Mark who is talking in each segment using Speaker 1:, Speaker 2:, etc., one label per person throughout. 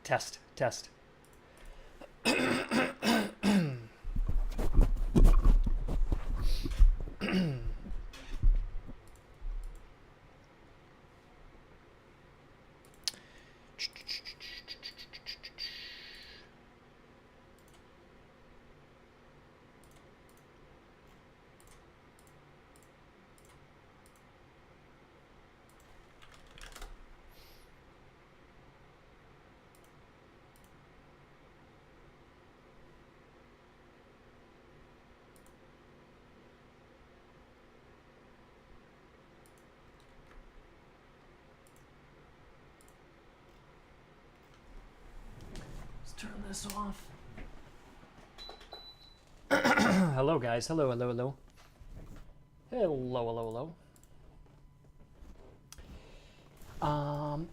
Speaker 1: Test, test. Turn this off. Hello, guys. Hello, hello, hello. Hello, hello, hello.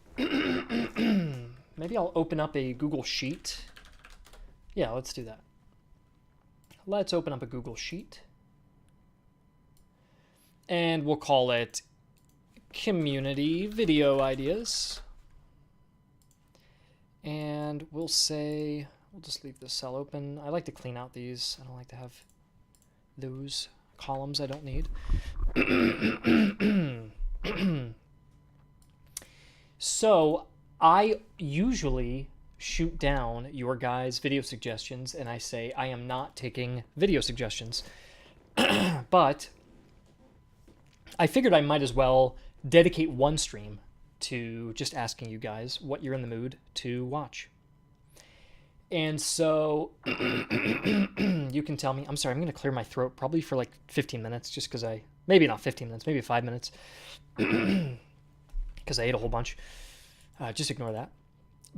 Speaker 1: Maybe I'll open up a Google Sheet. Yeah, let's do that. Let's open up a Google Sheet. And we'll call it Community Video Ideas. And we'll say, we'll just leave this cell open. I like to clean out these. I don't like to have those columns I don't need. So I usually shoot down your guys' video suggestions and I say I am not taking video suggestions. But I figured I might as well dedicate one stream to just asking you guys what you're in the mood to watch. And so you can tell me. I'm sorry, I'm going to clear my throat probably for like 15 minutes just because maybe not 15 minutes, maybe 5 minutes because I ate a whole bunch. Just ignore that.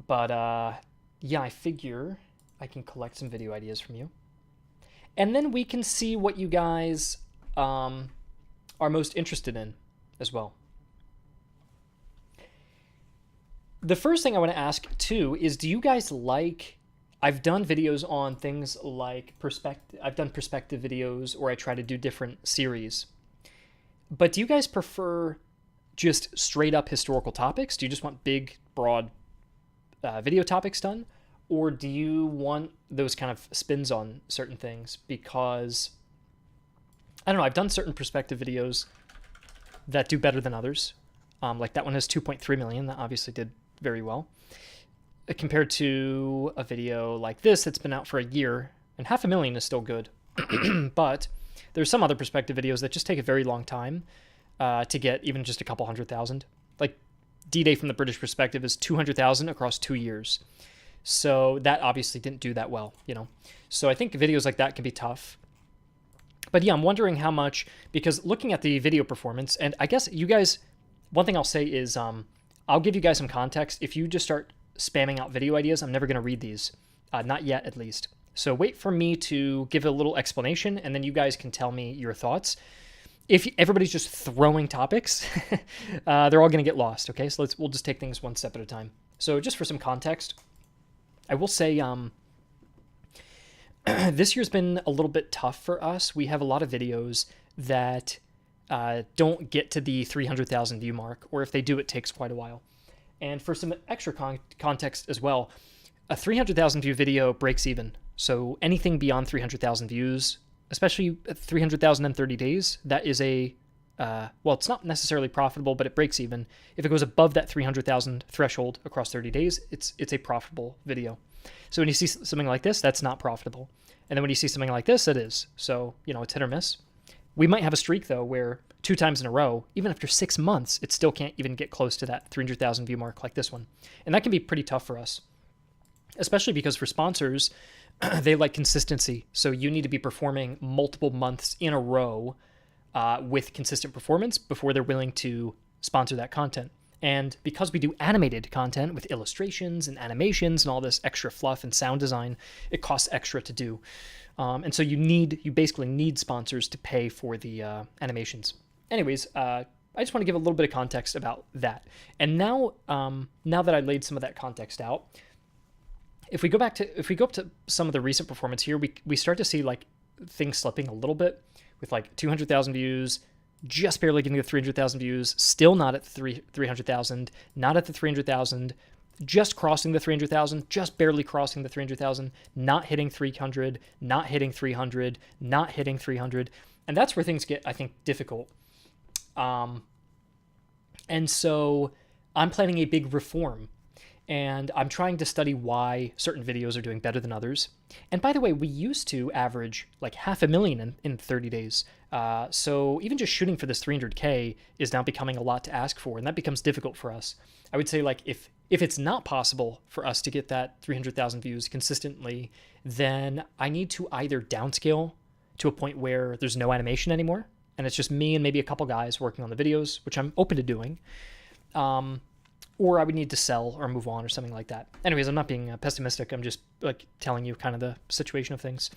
Speaker 1: But yeah, I figure I can collect some video ideas from you. And then we can see what you guys are most interested in as well. The first thing I want to ask, too, is do you guys like... I've done videos on things like perspective. I've done perspective videos, or I try to do different series. But do you guys prefer just straight-up historical topics? Do you just want big, broad video topics done? Or do you want those kind of spins on certain things? Because, I don't know, I've done certain perspective videos that do better than others. Like that one has 2.3 million. That obviously did very well compared to a video like this that's been out for a year, and 500,000 is still good. But there's some other perspective videos that just take a very long time to get even just a couple 100,000. Like D-Day from the British perspective is 200,000 across 2 years. So that obviously didn't do that well, you know. So I think videos like that can be tough. But yeah, I'm wondering how much, because looking at the video performance, and I guess you guys, one thing I'll say is I'll give you guys some context. If you just start spamming out video ideas, I'm never going to read these. Not yet, at least. So wait for me to give a little explanation, and then you guys can tell me your thoughts. If everybody's just throwing topics, they're all going to get lost, okay? So we'll just take things one step at a time. So just for some context, I will say this year's been a little bit tough for us. We have a lot of videos that don't get to the 300,000 view mark, or if they do, it takes quite a while. And for some extra context as well, a 300,000 view video breaks even. So anything beyond 300,000 views, especially 300,000 in 30 days, that is well, it's not necessarily profitable, but it breaks even. If it goes above that 300,000 threshold across 30 days, it's a profitable video. So when you see something like this, that's not profitable. And then when you see something like this, it is. So, you know, it's hit or miss. We might have a streak, though, where 2 times in a row, even after 6 months, it still can't even get close to that 300,000 view mark like this one. And that can be pretty tough for us, especially because for sponsors, they like consistency. So you need to be performing multiple months in a row with consistent performance before they're willing to sponsor that content. And because we do animated content with illustrations and animations and all this extra fluff and sound design, it costs extra to do. And so you basically need sponsors to pay for the animations. Anyways, I just want to give a little bit of context about that. And now that I laid some of that context out, if we go up to some of the recent performance here, we start to see like things slipping a little bit with like 200,000 views, just barely getting to 300,000 views, still not at 300,000, not at the 300,000, just crossing the 300,000, just barely crossing the 300,000, not hitting 300, not hitting 300, not hitting 300. And that's where things get, I think, difficult. And so I'm planning a big reform, and I'm trying to study why certain videos are doing better than others. And by the way, we used to average like 500,000 in 30 days. So even just shooting for this 300K is now becoming a lot to ask for, and that becomes difficult for us. I would say like if it's not possible for us to get that 300,000 views consistently, then I need to either downscale to a point where there's no animation anymore, and it's just me and maybe a couple guys working on the videos, which I'm open to doing. Or I would need to sell or move on or something like that. Anyways, I'm not being pessimistic. I'm just like telling you kind of the situation of things.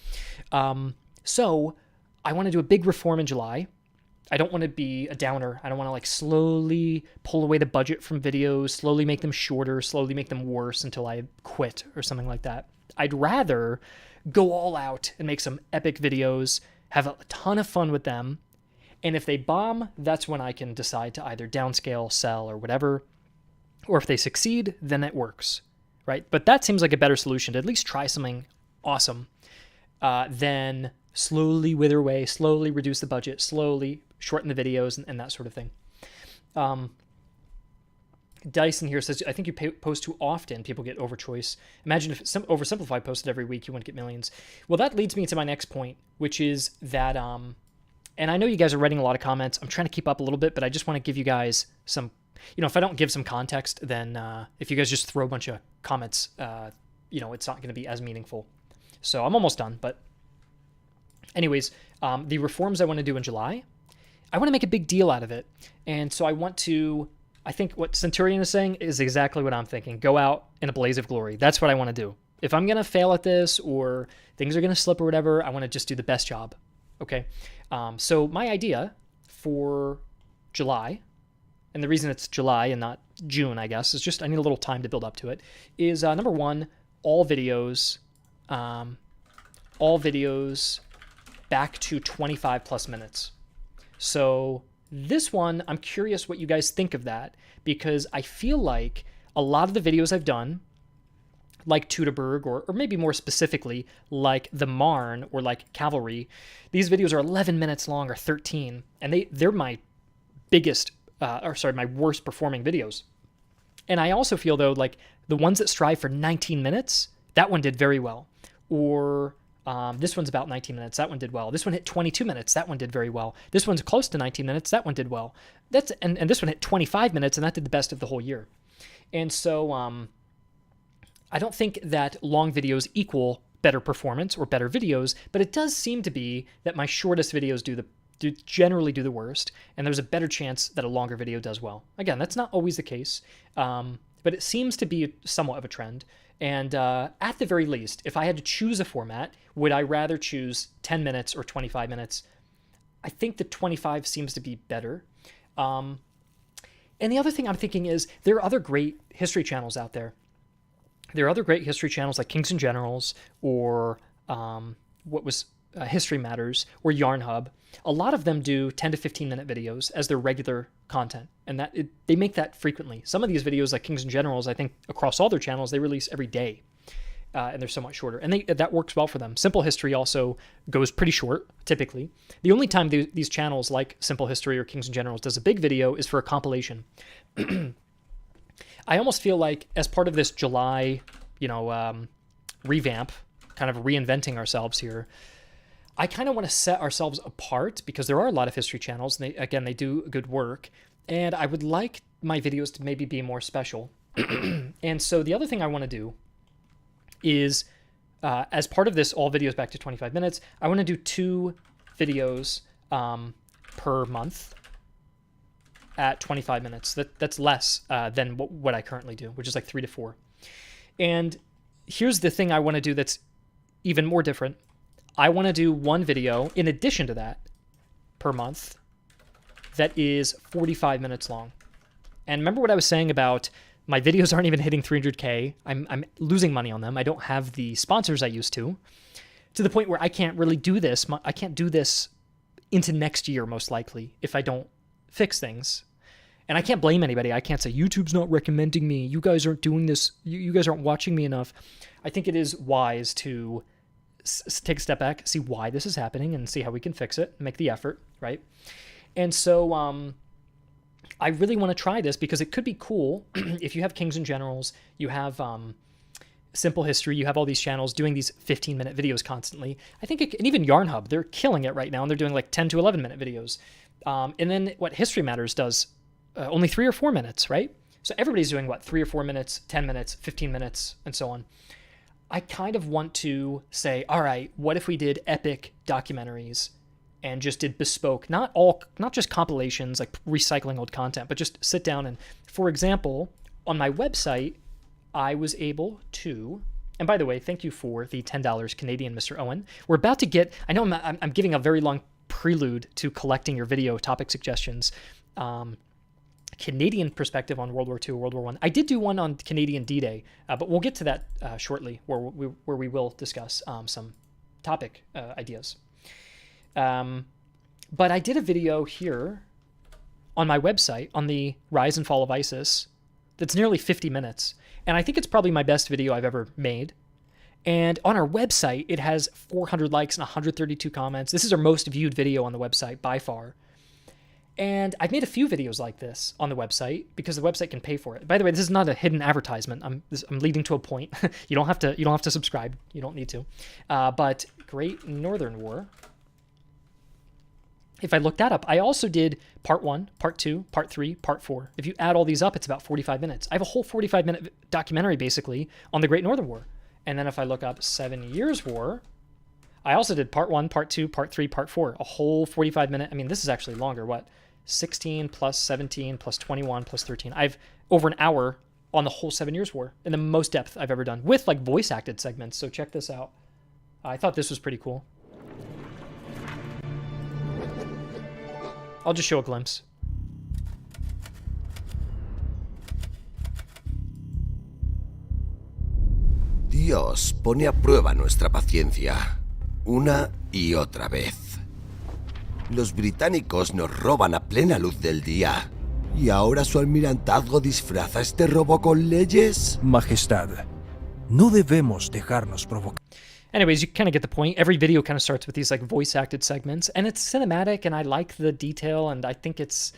Speaker 1: So I want to do a big reform in July. I don't want to be a downer. I don't want to like slowly pull away the budget from videos, slowly make them shorter, slowly make them worse until I quit or something like that. I'd rather go all out and make some epic videos, have a ton of fun with them. And if they bomb, that's when I can decide to either downscale, sell, or whatever. Or if they succeed, then it works, right? But that seems like a better solution, to at least try something awesome, than slowly wither away, slowly reduce the budget, slowly shorten the videos, and that sort of thing. Dyson here says, I think you post too often, people get overchoice. Imagine if Oversimplified posted every week, you wouldn't get millions. Well, that leads me to my next point, which is that, and I know you guys are writing a lot of comments. I'm trying to keep up a little bit, but I just want to give you guys some, if I don't give some context, then if you guys just throw a bunch of comments, it's not going to be as meaningful. So I'm almost done, but anyways, the reforms I want to do in July, I want to make a big deal out of it. And so I think what Centurion is saying is exactly what I'm thinking. Go out in a blaze of glory. That's what I want to do. If I'm going to fail at this or things are going to slip or whatever, I want to just do the best job. Okay. So my idea for July, and the reason it's July and not June, I guess, is just I need a little time to build up to it, is number one, all videos back to 25 plus minutes. So this one, I'm curious what you guys think of that, because I feel like a lot of the videos I've done, like Teutoburg, or maybe more specifically, like the Marne or like Cavalry, these videos are 11 minutes long or 13, and they're my my worst performing videos. And I also feel though, like the ones that strive for 19 minutes, that one did very well. Or this one's about 19 minutes, that one did well. This one hit 22 minutes, that one did very well. This one's close to 19 minutes, that one did well. And this one hit 25 minutes, and that did the best of the whole year. And so I don't think that long videos equal better performance or better videos, but it does seem to be that my shortest videos generally do the worst, and there's a better chance that a longer video does well. Again, that's not always the case, but it seems to be somewhat of a trend. And at the very least, if I had to choose a format, would I rather choose 10 minutes or 25 minutes? I think the 25 seems to be better. And the other thing I'm thinking is there are other great history channels out there. There are other great history channels like Kings and Generals or History Matters or Yarn Hub. A lot of them do 10 to 15 minute videos as their regular content, and they make that frequently. Some of these videos, like Kings and Generals, I think across all their channels, they release every day, and they're somewhat shorter, and that works well for them. Simple History also goes pretty short, typically. The only time these channels like Simple History or Kings and Generals does a big video is for a compilation. I almost feel like as part of this July, revamp, kind of reinventing ourselves here, I kind of want to set ourselves apart because there are a lot of history channels, and they do good work, and I would like my videos to maybe be more special. And so the other thing I want to do is, as part of this all videos back to 25 minutes, I want to do 2 videos per month at 25 minutes. That's less than what I currently do, which is like 3 to 4. And here's the thing I want to do that's even more different. I want to do 1 video in addition to that per month that is 45 minutes long. And remember what I was saying about my videos aren't even hitting 300K. I'm losing money on them. I don't have the sponsors I used to the point where I can't really do this. I can't do this into next year, most likely, if I don't fix things. And I can't blame anybody. I can't say YouTube's not recommending me. You guys aren't doing this. You guys aren't watching me enough. I think it is wise to take a step back, see why this is happening, and see how we can fix it, make the effort, right? And so I really want to try this because it could be cool if you have Kings and Generals, you have Simple History, you have all these channels doing these 15-minute videos constantly. I think, and even Yarn Hub, they're killing it right now, and they're doing like 10 to 11-minute videos. And then what History Matters does, only 3 or 4 minutes, right? So everybody's doing what, 3 or 4 minutes, 10 minutes, 15 minutes, and so on. I kind of want to say, all right, what if we did epic documentaries and just did bespoke, not just compilations, like recycling old content, but just sit down and, for example, on my website, I was able to, and by the way, thank you for the $10 Canadian, Mr. Owen. We're about to get, I know I'm giving a very long prelude to collecting your video topic suggestions. Canadian perspective on World War II, World War I. I did do one on Canadian D-Day, but we'll get to that shortly, where we will discuss some topic ideas. But I did a video here on my website on the rise and fall of ISIS that's nearly 50 minutes. And I think it's probably my best video I've ever made. And on our website, it has 400 likes and 132 comments. This is our most viewed video on the website by far. And I've made a few videos like this on the website because the website can pay for it. By the way, this is not a hidden advertisement. I'm leading to a point. You don't have to subscribe. You don't need to. But Great Northern War. If I look that up, I also did part 1, part 2, part 3, part 4. If you add all these up, it's about 45 minutes. I have a whole 45-minute documentary, basically, on the Great Northern War. And then if I look up 7 Years' War, I also did part 1, part 2, part 3, part 4. A whole 45-minute. I mean, this is actually longer. What? 16 plus 17 plus 21 plus 13. I've over an hour on the whole 7 Years' War in the most depth I've ever done, with like voice-acted segments. So check this out. I thought this was pretty cool. I'll just show a glimpse.
Speaker 2: Dios pone a prueba nuestra paciencia, una y otra vez. Los británicos nos roban a plena luz del día, y ahora su almirantazgo disfraza este robo con leyes.
Speaker 3: Majestad, no debemos dejarnos provocar.
Speaker 1: Anyways, you kind of get the point. Every video kind of starts with these like voice-acted segments, and it's cinematic, and I like the detail, and I think it's...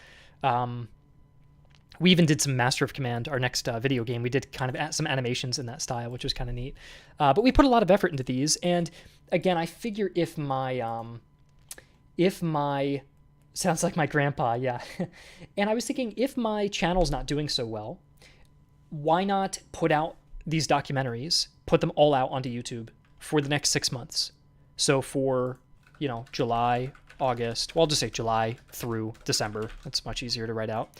Speaker 1: we even did some Master of Command, our next video game. We did kind of some animations in that style, which was kind of neat. But we put a lot of effort into these, and again, I figure if my... Sounds like my grandpa, yeah. And I was thinking, if my channel's not doing so well, why not put out these documentaries, put them all out onto YouTube for the next 6 months? So for, July, August, well, I'll just say July through December. That's much easier to write out.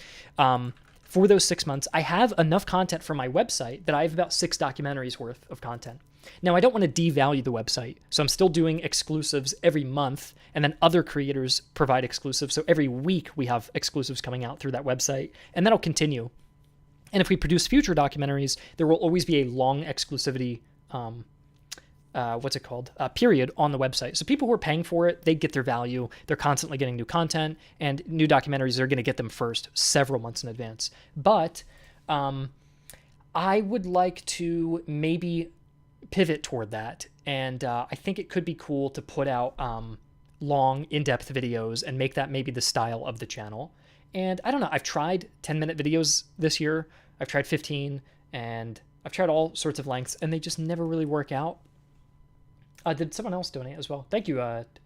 Speaker 1: For those 6 months, I have enough content for my website that I have about 6 documentaries worth of content. Now, I don't want to devalue the website, so I'm still doing exclusives every month, and then other creators provide exclusives. So every week we have exclusives coming out through that website, and that'll continue. And if we produce future documentaries, there will always be a long exclusivity period on the website. So people who are paying for it, they get their value. They're constantly getting new content, and new documentaries, they're going to get them first, several months in advance. But I would like to maybe pivot toward that. And I think it could be cool to put out long, in-depth videos and make that maybe the style of the channel. And I don't know, I've tried 10-minute videos this year. I've tried 15, and I've tried all sorts of lengths, and they just never really work out. Did someone else donate as well? Thank you,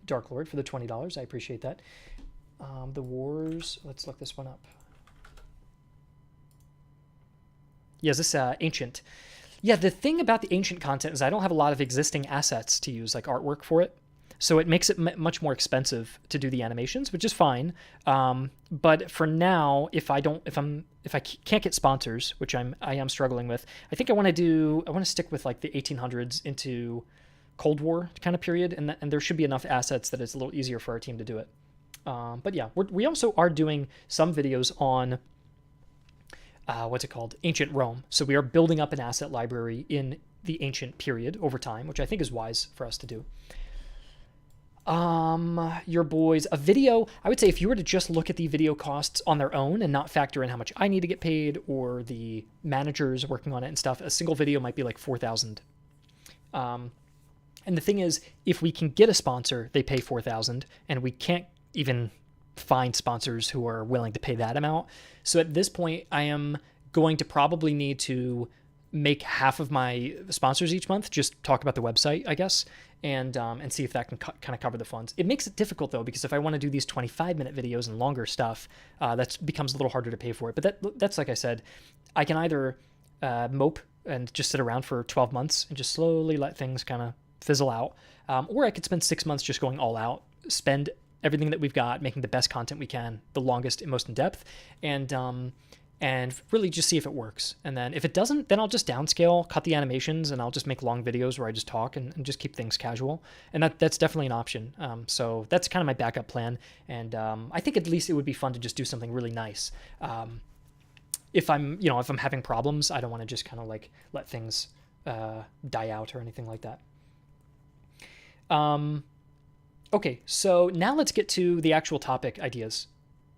Speaker 1: Dark Lord, for the $20. I appreciate that. The Wars, let's look this one up. Yeah, is this Ancient? Yeah, the thing about the Ancient content is I don't have a lot of existing assets to use, like artwork for it. So it makes it much more expensive to do the animations, which is fine. But for now, if I can't get sponsors, which I am struggling with, I think I want to stick with like the 1800s into Cold War kind of period, and there should be enough assets that it's a little easier for our team to do it. But yeah, we also are doing some videos on Ancient Rome. So we are building up an asset library in the ancient period over time, which I think is wise for us to do. Your boys, a video, I would say if you were to just look at the video costs on their own and not factor in how much I need to get paid or the managers working on it and stuff, a single video might be like 4,000. And the thing is, if we can get a sponsor, they pay 4,000, and we can't even find sponsors who are willing to pay that amount. So at this point, I am going to probably need to make half of my sponsors each month just talk about the website, I guess, and see if that can kind of cover the funds. It makes it difficult though, because if I want to do these 25-minute videos and longer stuff, that becomes a little harder to pay for it. But that's like I said, I can either mope and just sit around for 12 months and just slowly let things kind of fizzle out, or I could spend 6 months just going all out, spend everything that we've got, making the best content we can, the longest and most in depth, and really just see if it works. And then if it doesn't, then I'll just downscale, cut the animations, and I'll just make long videos where I just talk and just keep things casual. And that's definitely an option. So that's kind of my backup plan. And I think at least it would be fun to just do something really nice. If I'm having problems, I don't want to just kind of like let things die out or anything like that. Okay, so now let's get to the actual topic ideas.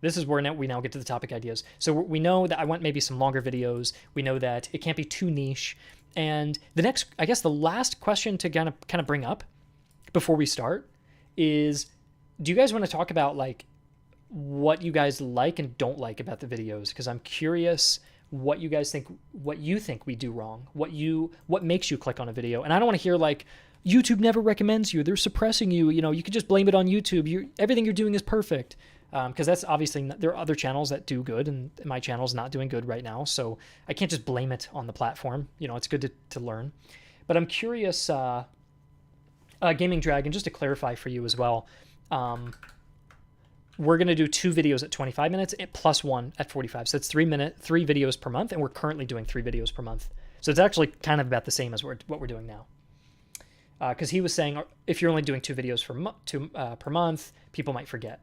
Speaker 1: This is where we now get to the topic ideas. So we know that I want maybe some longer videos. We know that it can't be too niche. And the last question to kind of bring up before we start is, do you guys want to talk about like what you guys like and don't like about the videos? Because I'm curious what you guys think, what you think we do wrong, what makes you click on a video. And I don't want to hear like, YouTube never recommends you, they're suppressing you, you could just blame it on YouTube. Everything you're doing is perfect. Because that's obviously, there are other channels that do good, and my channel's not doing good right now, so I can't just blame it on the platform. It's good to learn. But I'm curious, Gaming Dragon, just to clarify for you as well, we're going to do 2 videos at 25 minutes plus 1 at 45. So it's 3 videos per month, and we're currently doing 3 videos per month. So it's actually kind of about the same as what we're doing now. Because he was saying if you're only doing 2 videos per month, people might forget.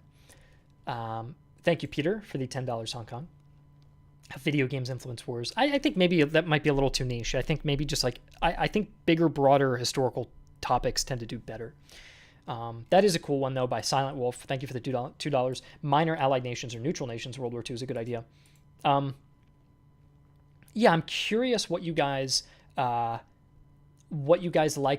Speaker 1: Thank you, Peter, for the $10 Hong Kong. Video games influence wars. I think maybe that might be a little too niche. I think maybe just like, I think bigger, broader historical topics tend to do better. That is a cool one, though, by Silent Wolf. Thank you for the $2. Minor allied nations or neutral nations, World War II is a good idea. Yeah, I'm curious what you guys like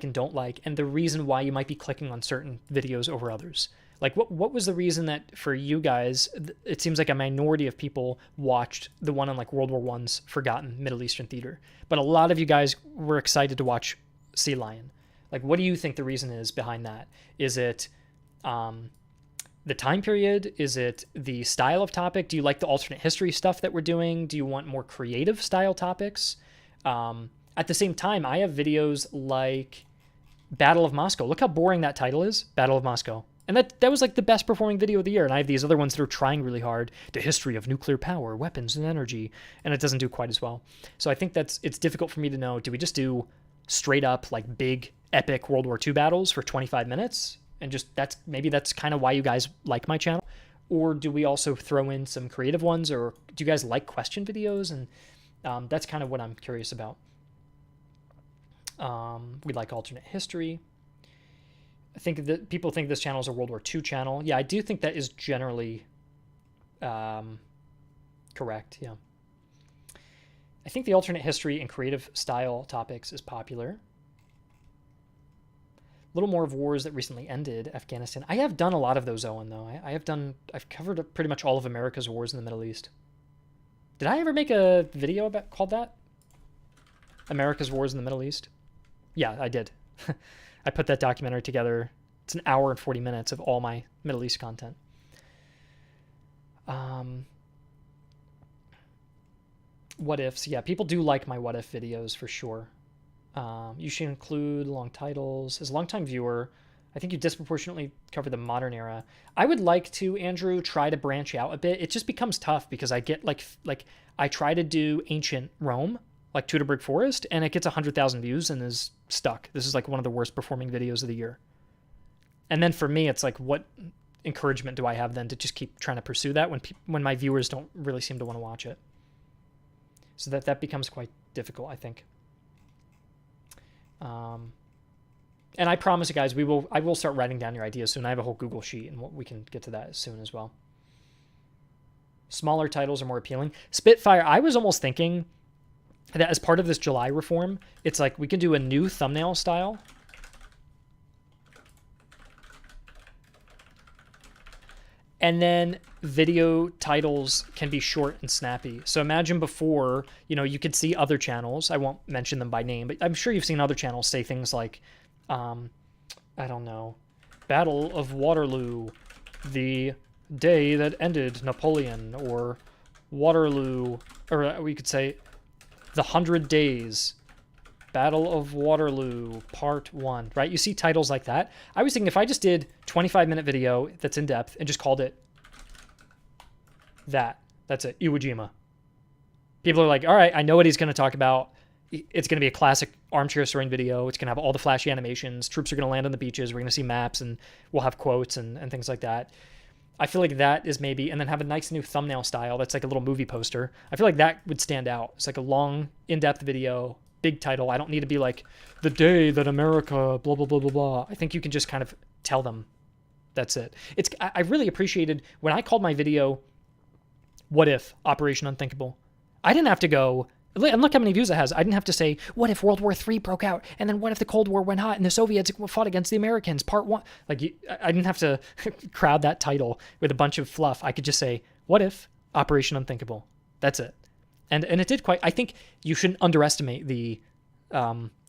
Speaker 1: and don't like, and the reason why you might be clicking on certain videos over others. Like, what was the reason that for you guys, it seems like a minority of people watched the one on like World War I's forgotten Middle Eastern theater, but a lot of you guys were excited to watch Sea Lion. Like, what do you think the reason is behind that? Is it the time period? Is it the style of topic? Do you like the alternate history stuff that we're doing? Do you want more creative style topics? At the same time, I have videos like Battle of Moscow. Look how boring that title is, Battle of Moscow. And that was like the best performing video of the year. And I have these other ones that are trying really hard. The history of nuclear power, weapons, and energy. And it doesn't do quite as well. So I think it's difficult for me to know, do we just do straight up like big epic World War II battles for 25 minutes? And just that's kind of why you guys like my channel. Or do we also throw in some creative ones? Or do you guys like question videos? And that's kind of what I'm curious about. We like alternate history. I think that people think this channel is a World War II channel. Yeah, I do think that is generally correct. Yeah. I think the alternate history and creative style topics is popular. A little more of wars that recently ended. Afghanistan. I have done a lot of those, Owen, though. I've covered pretty much all of America's wars in the Middle East. Did I ever make a video called that? America's wars in the Middle East? Yeah, I did. I put that documentary together. It's an hour and 40 minutes of all my Middle East content. What ifs? Yeah, people do like my what if videos for sure. You should include long titles. As a longtime viewer, I think you disproportionately cover the modern era. I would like to, Andrew, try to branch out a bit. It just becomes tough because I get like I try to do ancient Rome, like Teutoburg Forest, and it gets 100,000 views and is stuck. This is like one of the worst performing videos of the year. And then for me, it's like, what encouragement do I have then to just keep trying to pursue that when my viewers don't really seem to want to watch it? So that becomes quite difficult, I think. And I promise you guys, I will start writing down your ideas soon. I have a whole Google sheet, and we can get to that soon as well. Smaller titles are more appealing. Spitfire, I was almost thinking that as part of this July reform, it's like we can do a new thumbnail style. And then video titles can be short and snappy. So imagine before, you could see other channels. I won't mention them by name, but I'm sure you've seen other channels say things like, I don't know, Battle of Waterloo, the day that ended Napoleon, or Waterloo, or we could say the 100 Days, Battle of Waterloo, Part 1, right? You see titles like that. I was thinking if I just did 25-minute video that's in depth and just called it that's it, Iwo Jima. People are like, all right, I know what he's going to talk about. It's going to be a classic armchair throwing video. It's going to have all the flashy animations. Troops are going to land on the beaches. We're going to see maps, and we'll have quotes and things like that. I feel like that is maybe, and then have a nice new thumbnail style that's like a little movie poster. I feel like that would stand out. It's like a long, in-depth video, big title. I don't need to be like, the day that America, blah, blah, blah, blah, blah. I think you can just kind of tell them that's it. I really appreciated when I called my video, What If Operation Unthinkable. I didn't have to go, and look how many views it has. I didn't have to say, what if World War III broke out? And then what if the Cold War went hot and the Soviets fought against the Americans? Part 1. Like, I didn't have to crowd that title with a bunch of fluff. I could just say, what if Operation Unthinkable? That's it. And it did quite, I think you shouldn't underestimate the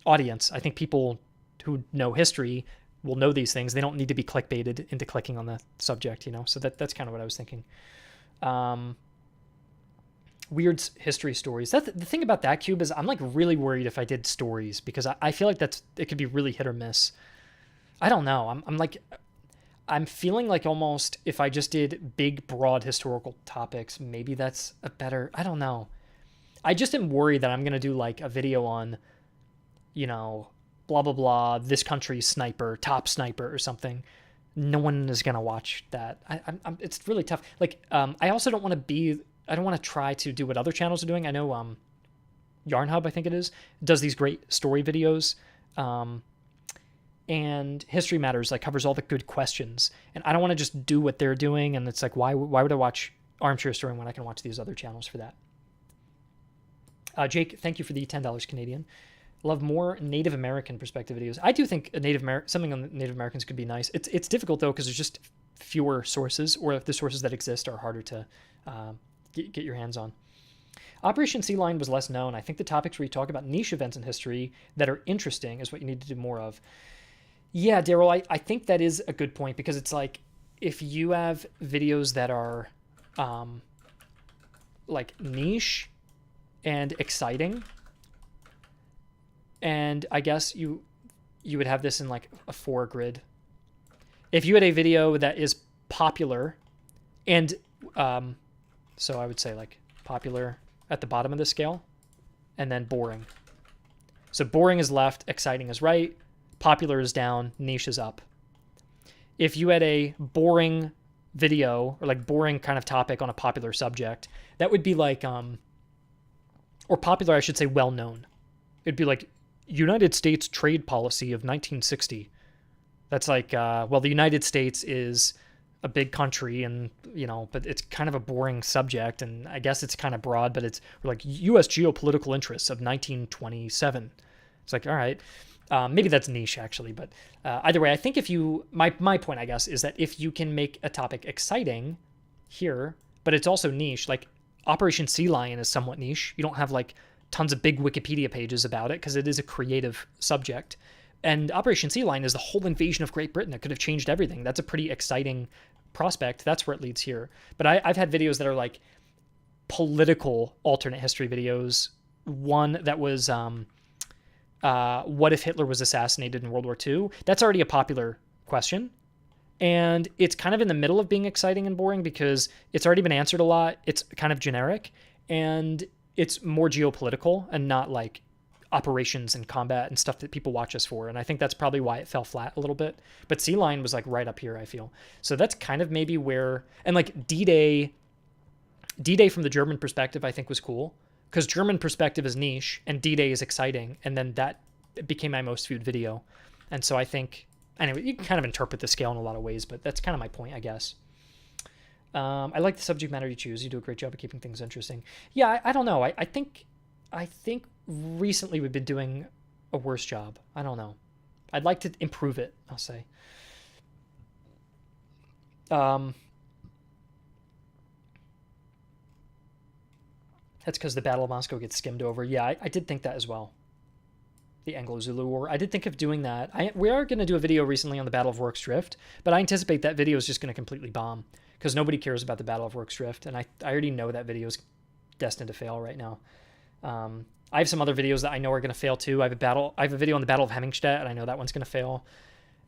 Speaker 1: audience. I think people who know history will know these things. They don't need to be clickbaited into clicking on the subject, So that's kind of what I was thinking. Weird history stories. The thing about that cube is I'm like really worried if I did stories, because I feel like it could be really hit or miss. I don't know. I'm feeling like almost if I just did big, broad historical topics, maybe that's a better, I don't know. I just am worried that I'm going to do like a video on, blah, blah, blah, this country's sniper, top sniper or something. No one is going to watch that. It's really tough. Like, I also don't want to try to do what other channels are doing. I know Yarn Hub, I think it is, does these great story videos. And History Matters like covers all the good questions. And I don't want to just do what they're doing. And it's like, why would I watch Armchair Story when I can watch these other channels for that? Jake, thank you for the $10 Canadian. Love more Native American perspective videos. I do think something on Native Americans could be nice. It's difficult though, because there's just fewer sources, or if the sources that exist are harder to get your hands on. Operation Sea Lion was less known. I think the topics where you talk about niche events in history that are interesting is what you need to do more of. Yeah, Daryl, I think that is a good point, because it's like if you have videos that are like niche and exciting, and I guess you would have this in like a 4 grid. If you had a video that is popular and so I would say like popular at the bottom of the scale, and then boring. So boring is left, exciting is right, popular is down, niche is up. If you had a boring video, or like boring kind of topic on a popular subject, that would be like, or popular, I should say, well-known. It'd be like United States trade policy of 1960. That's like, well, the United States is a big country, and but it's kind of a boring subject, and I guess it's kind of broad, but it's like U.S. geopolitical interests of 1927. It's like, all right, maybe that's niche actually, but either way, I think if you, my point, I guess, is that if you can make a topic exciting here, but it's also niche, like Operation Sea Lion is somewhat niche. You don't have like tons of big Wikipedia pages about it because it is a creative subject. And Operation Sea Lion is the whole invasion of Great Britain that could have changed everything. That's a pretty exciting prospect. That's where it leads here. But I've had videos that are like political alternate history videos. One that was, what if Hitler was assassinated in World War II? That's already a popular question. And it's kind of in the middle of being exciting and boring because it's already been answered a lot. It's kind of generic, and it's more geopolitical and not like operations and combat and stuff that people watch us for. And I think that's probably why it fell flat a little bit. But Sea Lion was like right up here, I feel. So that's kind of maybe where, and like D-Day from the German perspective, I think was cool because German perspective is niche and D-Day is exciting. And then that became my most viewed video. And so I think, anyway, you can kind of interpret the scale in a lot of ways, but that's kind of my point, I guess. I like the subject matter you choose. You do a great job of keeping things interesting. Yeah, I don't know. I think recently we've been doing a worse job. I don't know. I'd like to improve it, I'll say. That's because the Battle of Moscow gets skimmed over. Yeah, I did think that as well. The Anglo-Zulu War. I did think of doing that. We are going to do a video recently on the Battle of Rorke's Drift, but I anticipate that video is just going to completely bomb because nobody cares about the Battle of Rorke's Drift, and I already know that video is destined to fail right now. I have some other videos that I know are going to fail too. I have a video on the Battle of Hemmingstedt, and I know that one's going to fail.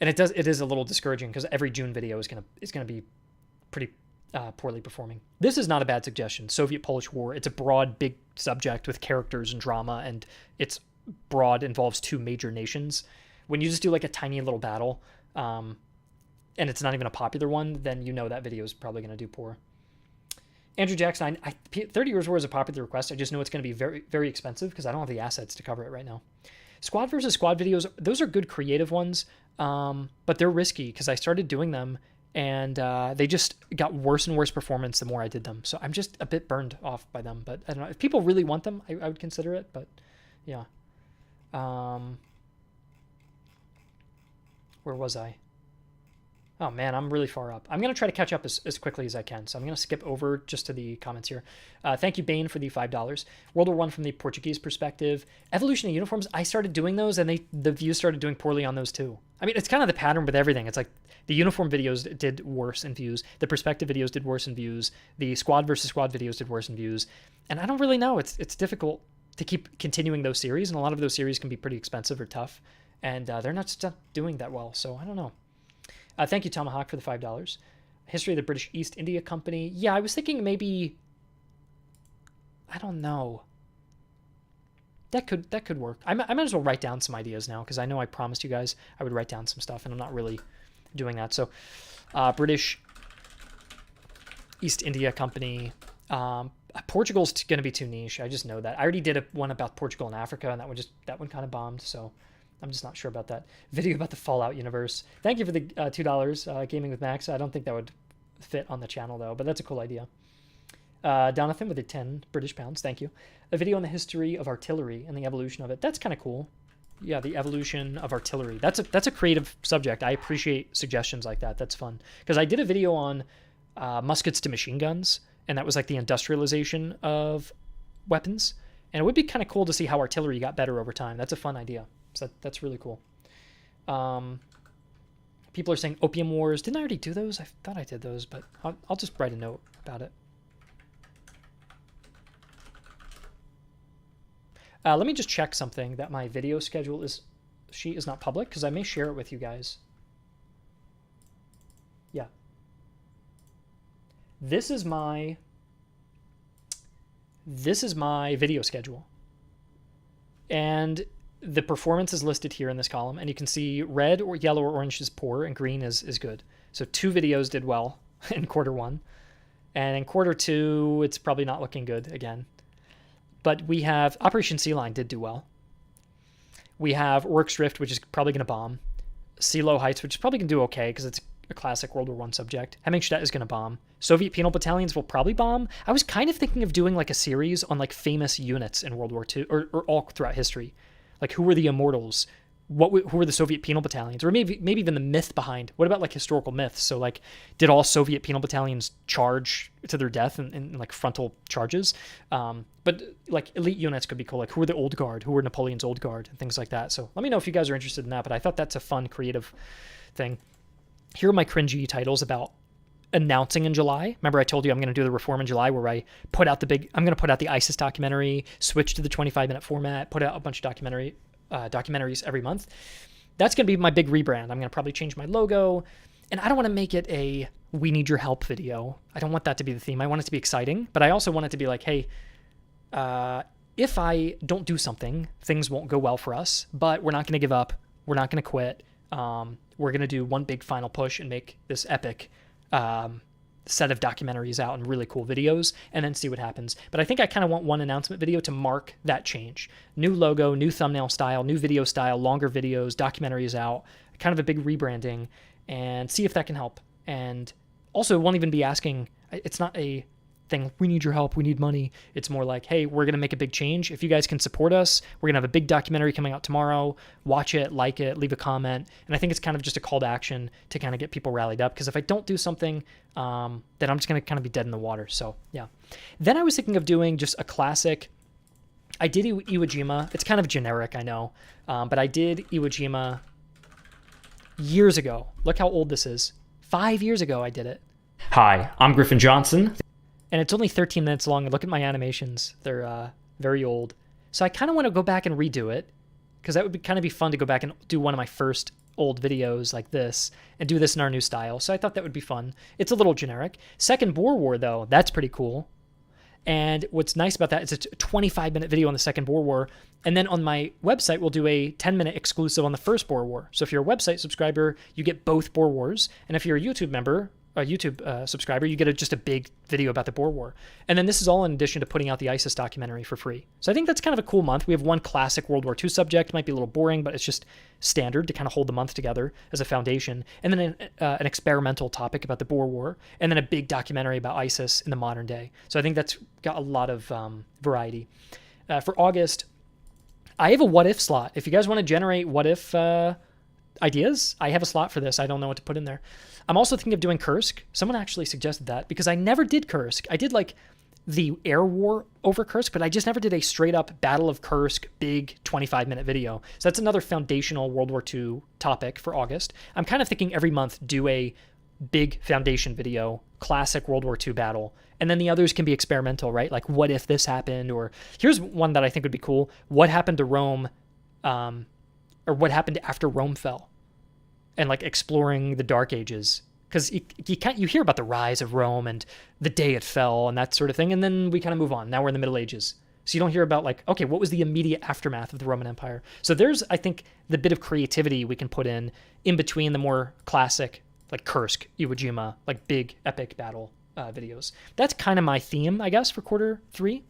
Speaker 1: And it is a little discouraging because every June video is going to be pretty poorly performing. This is not a bad suggestion. Soviet-Polish War. It's a broad, big subject with characters and drama, and it's broad, involves two major nations. When you just do like a tiny little battle, and it's not even a popular one, then you know that video is probably going to do poor. Andrew Jackson, 30 Years War is a popular request. I just know it's going to be very, very expensive because I don't have the assets to cover it right now. Squad versus squad videos, those are good creative ones, but they're risky because I started doing them and they just got worse and worse performance the more I did them. So I'm just a bit burned off by them. But I don't know. If people really want them, I would consider it. But yeah. Where was I? Oh man, I'm really far up. I'm going to try to catch up as quickly as I can. So I'm going to skip over just to the comments here. Thank you, Bane, for the $5. World War I from the Portuguese perspective. Evolution of uniforms, I started doing those and the views started doing poorly on those too. I mean, it's kind of the pattern with everything. It's like the uniform videos did worse in views. The perspective videos did worse in views. The squad versus squad videos did worse in views. And I don't really know. It's difficult to keep continuing those series. And a lot of those series can be pretty expensive or tough. And they're not doing that well. So I don't know. Thank you, Tomahawk, for the $5. History of the British East India Company. Yeah, I was thinking maybe, I don't know. That could work. I might as well write down some ideas now because I know I promised you guys I would write down some stuff, and I'm not really doing that. So, British East India Company. Portugal's going to be too niche. I just know that. I already did one about Portugal and Africa, and that one kind of bombed. So. I'm just not sure about that. Video about the Fallout universe. Thank you for the $2, Gaming with Max. I don't think that would fit on the channel, though, but that's a cool idea. Donathan with the 10 British pounds. Thank you. A video on the history of artillery and the evolution of it. That's kind of cool. Yeah, the evolution of artillery. That's a creative subject. I appreciate suggestions like that. That's fun. Because I did a video on muskets to machine guns, and that was like the industrialization of weapons. And it would be kind of cool to see how artillery got better over time. That's a fun idea. So that's really cool. People are saying Opium Wars. Didn't I already do those? I thought I did those, but I'll just write a note about it. Let me just check something that my video schedule is not public because I may share it with you guys. Yeah. This is my video schedule. And the performance is listed here in this column, and you can see red or yellow or orange is poor, and green is good. So 2 videos did well in quarter 1. And in quarter 2, it's probably not looking good again. But we have Operation Sea Lion did do well. We have Rorke's Drift, which is probably going to bomb. Silo Heights, which is probably going to do okay because it's a classic World War I subject. Hemmingstedt is going to bomb. Soviet penal battalions will probably bomb. I was kind of thinking of doing like a series on like famous units in World War II or all throughout history. Like, who were the immortals? Who were the Soviet penal battalions? Or maybe even the myth behind. What about, like, historical myths? So, like, did all Soviet penal battalions charge to their death in like, frontal charges? But, like, elite units could be cool. Like, who were the Old Guard? Who were Napoleon's Old Guard? And things like that. So, let me know if you guys are interested in that. But I thought that's a fun, creative thing. Here are my cringy titles about announcing in July. Remember I told you I'm going to do the reform in July where I'm going to put out the ISIS documentary, switch to the 25-minute format, put out a bunch of documentaries every month. That's going to be my big rebrand. I'm going to probably change my logo, and I don't want to make it a we need your help video. I don't want that to be the theme. I want it to be exciting, but I also want it to be like, hey, if I don't do something, things won't go well for us, but we're not going to give up. We're not going to quit. We're going to do one big final push and make this epic set of documentaries out and really cool videos and then see what happens. But I think I kind of want one announcement video to mark that change. New logo, new thumbnail style, new video style, longer videos, documentaries out, kind of a big rebranding, and see if that can help. And also, it won't even be asking, it's not a thing, we need your help, we need money. It's more like, hey, we're going to make a big change. If you guys can support us, we're going to have a big documentary coming out tomorrow. Watch it, like it, leave a comment. And I think it's kind of just a call to action to kind of get people rallied up. Because if I don't do something, then I'm just going to kind of be dead in the water. So, yeah. Then I was thinking of doing just a classic. I did Iwo Jima. It's kind of generic, I know. But I did Iwo Jima years ago. Look how old this is. 5 years ago I did it. Hi, I'm Griffin Johnson. And it's only 13 minutes long. And look at my animations. They're very old. So I kind of want to go back and redo it, because that would kind of be fun to go back and do one of my first old videos like this and do this in our new style. So I thought that would be fun. It's a little generic. Second Boer War, though, that's pretty cool. And what's nice about that is it's a 25-minute video on the Second Boer War. And then on my website, we'll do a 10-minute exclusive on the First Boer War. So if you're a website subscriber, you get both Boer Wars. And if you're a YouTube member, a YouTube subscriber, you get just a big video about the Boer War. And then this is all in addition to putting out the ISIS documentary for free. So I think that's kind of a cool month. We have one classic World War II subject. Might be a little boring, but it's just standard to kind of hold the month together as a foundation. And then an experimental topic about the Boer War. And then a big documentary about ISIS in the modern day. So I think that's got a lot of variety. For August, I have a what if slot. If you guys want to generate what if ideas, I have a slot for this. I don't know what to put in there. I'm also thinking of doing Kursk. Someone actually suggested that, because I never did Kursk. I did like the air war over Kursk, but I just never did a straight up Battle of Kursk big 25-minute video. So that's another foundational World War II topic for August. I'm kind of thinking every month do a big foundation video, classic World War II battle, and then the others can be experimental, right? Like, what if this happened? Or here's one that I think would be cool. What happened to Rome, or what happened after Rome fell? And like exploring the Dark Ages, because you hear about the rise of Rome and the day it fell and that sort of thing, and then we kind of move on. Now we're in the Middle Ages, so you don't hear about like, okay, what was the immediate aftermath of the Roman Empire? So there's, I think, the bit of creativity we can put in between the more classic like Kursk, Iwo Jima, like big epic battle videos. That's kind of my theme, I guess, for quarter 3.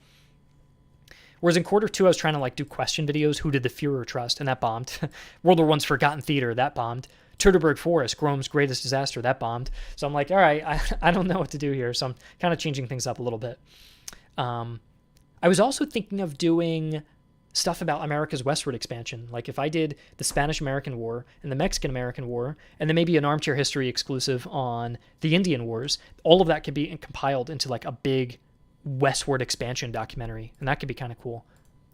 Speaker 1: Whereas in quarter 2, I was trying to like do question videos. Who did the Führer trust? And that bombed. World War I's Forgotten Theater, that bombed. Teutoburg Forest, Rome's greatest disaster, that bombed. So I'm like, all right, I don't know what to do here. So I'm kind of changing things up a little bit. I was also thinking of doing stuff about America's westward expansion. Like if I did the Spanish-American War and the Mexican-American War, and then maybe an Armchair History exclusive on the Indian Wars, all of that could be compiled into like a big westward expansion documentary. And that could be kind of cool.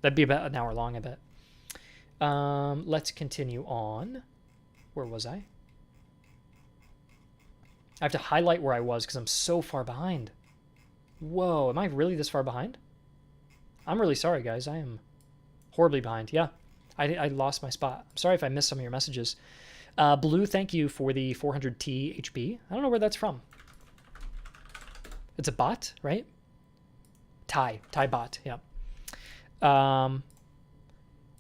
Speaker 1: That'd be about an hour long, I bet. Let's continue on. Where was I? I have to highlight where I was because I'm so far behind. Whoa, am I really this far behind? I'm really sorry, guys. I am horribly behind. Yeah, I lost my spot. I'm sorry if I missed some of your messages. Blue, thank you for the 400T HB. I don't know where that's from. It's a bot, right? Thai bot, yeah.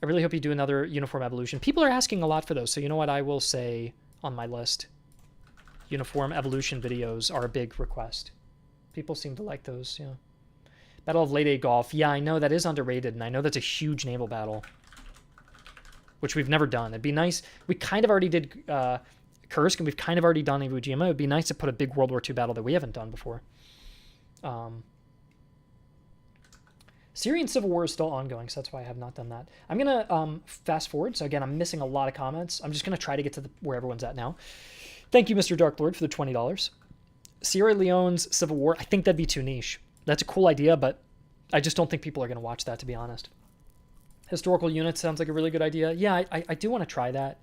Speaker 1: I really hope you do another Uniform Evolution. People are asking a lot for those, so you know what I will say on my list? Uniform Evolution videos are a big request. People seem to like those, yeah. Battle of Leyte Gulf. Yeah, I know that is underrated, and I know that's a huge naval battle, which we've never done. It'd be nice. We kind of already did Kursk, and we've kind of already done Iwo Jima. It would be nice to put a big World War II battle that we haven't done before. Syrian Civil War is still ongoing, so that's why I have not done that. I'm going to fast forward. So again, I'm missing a lot of comments. I'm just going to try to get to where everyone's at now. Thank you, Mr. Dark Lord, for the $20. Sierra Leone's Civil War. I think that'd be too niche. That's a cool idea, but I just don't think people are going to watch that, to be honest. Historical units sounds like a really good idea. Yeah, I do want to try that.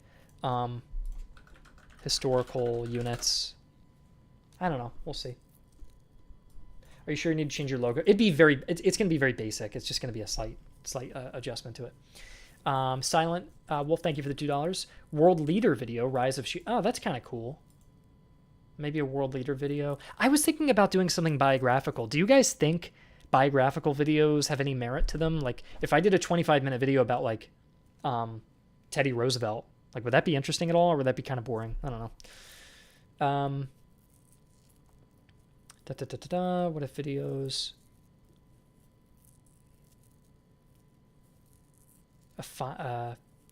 Speaker 1: Historical units. I don't know. We'll see. Are you sure you need to change your logo? It's going to be very basic. It's just going to be a slight adjustment to it. Silent Wolf, thank you for the $2. World Leader video, Rise of Oh, that's kind of cool. Maybe a World Leader video. I was thinking about doing something biographical. Do you guys think biographical videos have any merit to them? Like, if I did a 25-minute video about, like, Teddy Roosevelt, like, would that be interesting at all, or would that be kind of boring? I don't know. What if videos?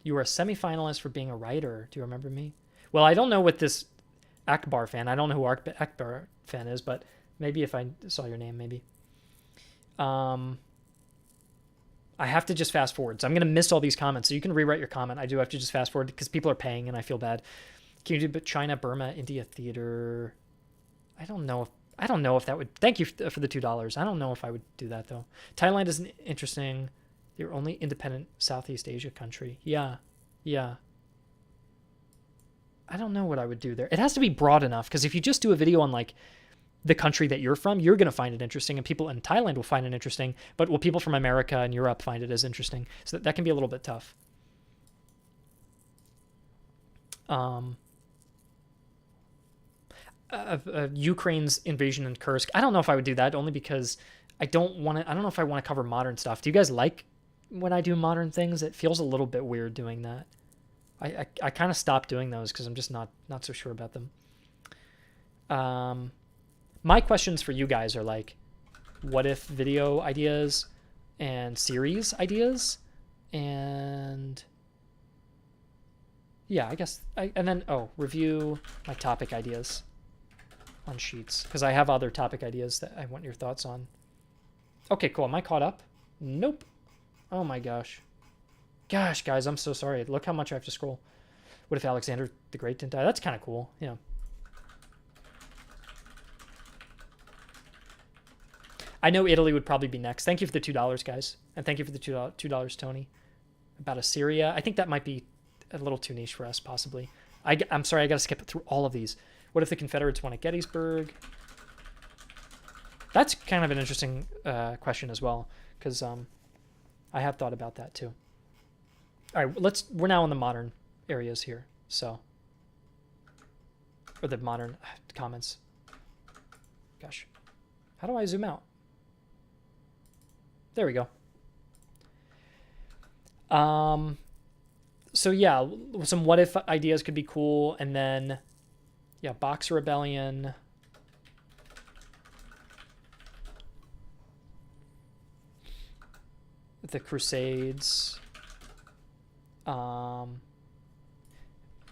Speaker 1: You were a semi-finalist for being a writer. Do you remember me? Well, I don't know what this Akbar fan. I don't know who Akbar fan is, but maybe if I saw your name, maybe. I have to just fast forward, so I'm gonna miss all these comments. So you can rewrite your comment. I do have to just fast forward because people are paying, and I feel bad. Can you do China, Burma, India theater? I don't know if that would. Thank you for the $2. I don't know if I would do that though. Thailand is interesting. You're only independent Southeast Asia country. Yeah. I don't know what I would do there. It has to be broad enough, because if you just do a video on like the country that you're from, you're going to find it interesting, and people in Thailand will find it interesting, but will people from America and Europe find it as interesting? So that can be a little bit tough. Ukraine's invasion in Kursk. I don't know if I would do that, only because I don't know if I want to cover modern stuff. Do you guys like when I do modern things? It feels a little bit weird doing that. I kind of stopped doing those because I'm just not so sure about them. My questions for you guys are like, what if video ideas and series ideas, and yeah, I guess and then review my topic ideas on Sheets, because I have other topic ideas that I want your thoughts on. Okay, cool. Am I caught up? Nope. Oh my gosh. Gosh, guys, I'm so sorry. Look how much I have to scroll. What if Alexander the Great didn't die? That's kind of cool. Yeah. I know Italy would probably be next. Thank you for the $2, guys. And thank you for the $2, Tony. About Assyria. I think that might be a little too niche for us, possibly. I'm sorry, I got to skip through all of these. What if the Confederates won at Gettysburg? That's kind of an interesting question as well, because I have thought about that too. All right, we're now in the modern areas here, so, or the modern comments. Gosh, how do I zoom out? There we go. So yeah, some what if ideas could be cool, and then yeah, Boxer Rebellion. The Crusades. Do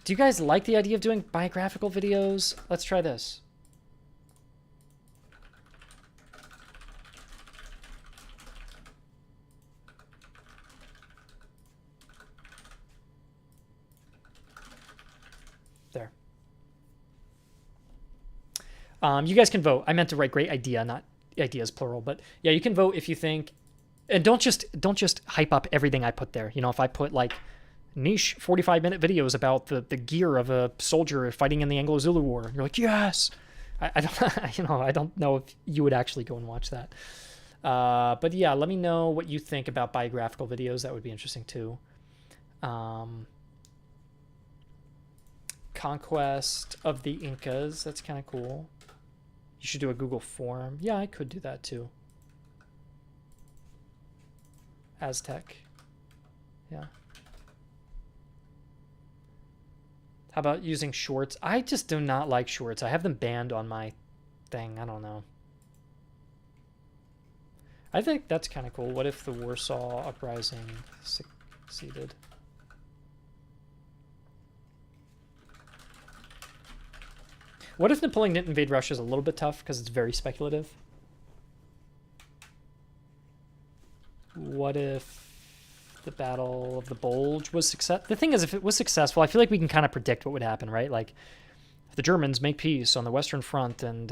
Speaker 1: you guys like the idea of doing biographical videos? Let's try this. There. You guys can vote. I meant to write great idea, not ideas plural, but yeah, you can vote if you think. And don't just hype up everything I put there. You know, if I put like niche 45-minute videos about the gear of a soldier fighting in the Anglo-Zulu War, you're like, yes. I don't I don't know if you would actually go and watch that. But yeah, let me know what you think about biographical videos. That would be interesting too. Conquest of the Incas. That's kind of cool. You should do a Google form. Yeah, I could do that too. Aztec. Yeah. How about using shorts? I just do not like shorts. I have them banned on my thing. I don't know. I think that's kind of cool. What if the Warsaw Uprising succeeded? What if Napoleon didn't invade Russia is a little bit tough because it's very speculative. What if the Battle of the Bulge was success? The thing is, if it was successful, I feel like we can kind of predict what would happen, right? Like, if the Germans make peace on the Western Front and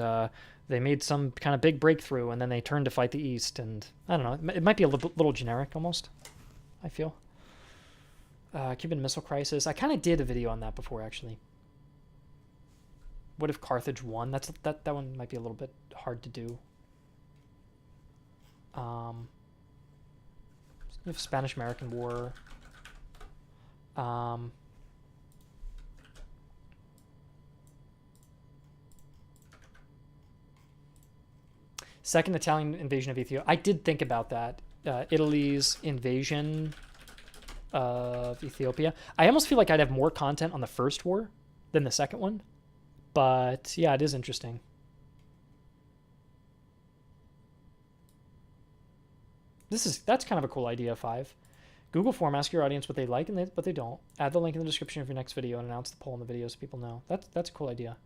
Speaker 1: they made some kind of big breakthrough and then they turned to fight the East, and I don't know, it might be a little generic almost, I feel. Cuban Missile Crisis. I kind of did a video on that before, actually. What if Carthage won? That one might be a little bit hard to do. Spanish-American War. Second Italian invasion of Ethiopia. I did think about that. Italy's invasion of Ethiopia. I almost feel like I'd have more content on the first war than the second one. But yeah, it is interesting. That's kind of a cool idea, 5. Google form, ask your audience what they like and what they don't. Add the link in the description of your next video and announce the poll in the video so people know. That's a cool idea.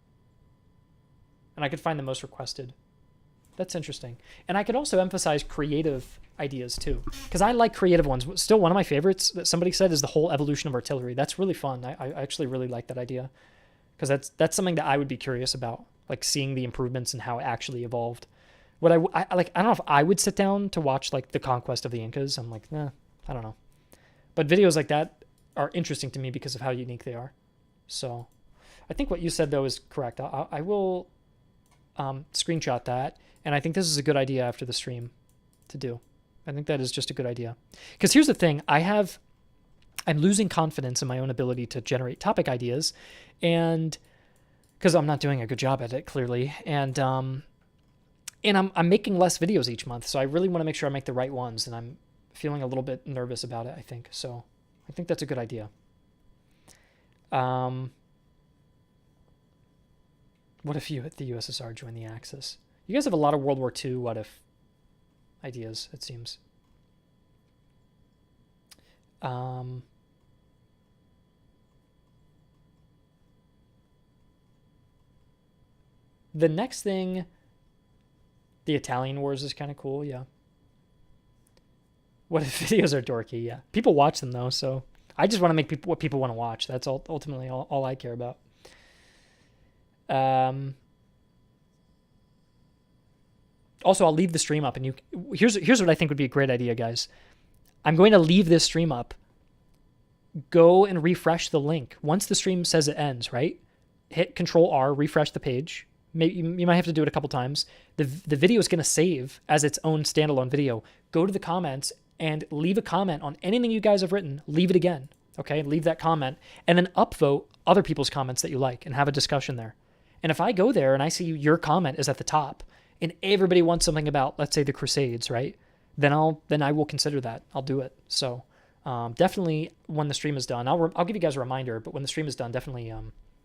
Speaker 1: And I could find the most requested. That's interesting. And I could also emphasize creative ideas too, because I like creative ones. Still, one of my favorites that somebody said is the whole evolution of artillery. That's really fun. I actually really like that idea, because that's something that I would be curious about, like seeing the improvements and how it actually evolved. What I like, I don't know if I would sit down to watch like the conquest of the Incas. I'm like, nah, I don't know. But videos like that are interesting to me because of how unique they are. So I think what you said, though, is correct. I will screenshot that. And I think this is a good idea after the stream to do. I think that is just a good idea. Because here's the thing. I'm losing confidence in my own ability to generate topic ideas. And because I'm not doing a good job at it, clearly. And I'm making less videos each month. So I really want to make sure I make the right ones. And I'm feeling a little bit nervous about it, I think. So I think that's a good idea. What if you, the USSR, join the Axis? You guys have a lot of World War II what if ideas, it seems. The next thing, the Italian Wars, is kind of cool, yeah. What if videos are dorky? Yeah. People watch them, though, so I just want to make what people want to watch. That's ultimately all I care about. Also, I'll leave the stream up, and here's what I think would be a great idea, guys. I'm going to leave this stream up. Go and refresh the link. Once the stream says it ends, right? Hit Control-R, refresh the page. You might have to do it a couple times. The video is going to save as its own standalone video. Go to the comments and leave a comment on anything you guys have written. Leave it again, okay? Leave that comment, and then upvote other people's comments that you like and have a discussion there. And if I go there and I see your comment is at the top, and everybody wants something about, let's say, the Crusades, right? Then I will consider that. I'll do it. So definitely when the stream is done, I'll give you guys a reminder. But when the stream is done, definitely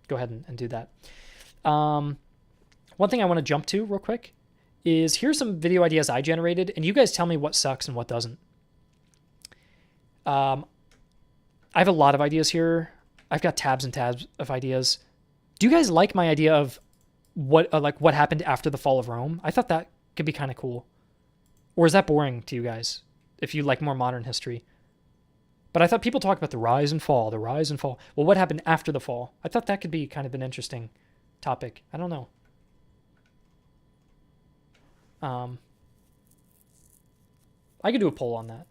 Speaker 1: go ahead and do that. One thing I want to jump to real quick is here's some video ideas I generated, and you guys tell me what sucks and what doesn't. I have a lot of ideas here. I've got tabs and tabs of ideas. Do you guys like my idea of what happened after the fall of Rome? I thought that could be kind of cool. Or is that boring to you guys if you like more modern history? But I thought people talk about the rise and fall. Well, what happened after the fall? I thought that could be kind of an interesting topic. I don't know. I could do a poll on that.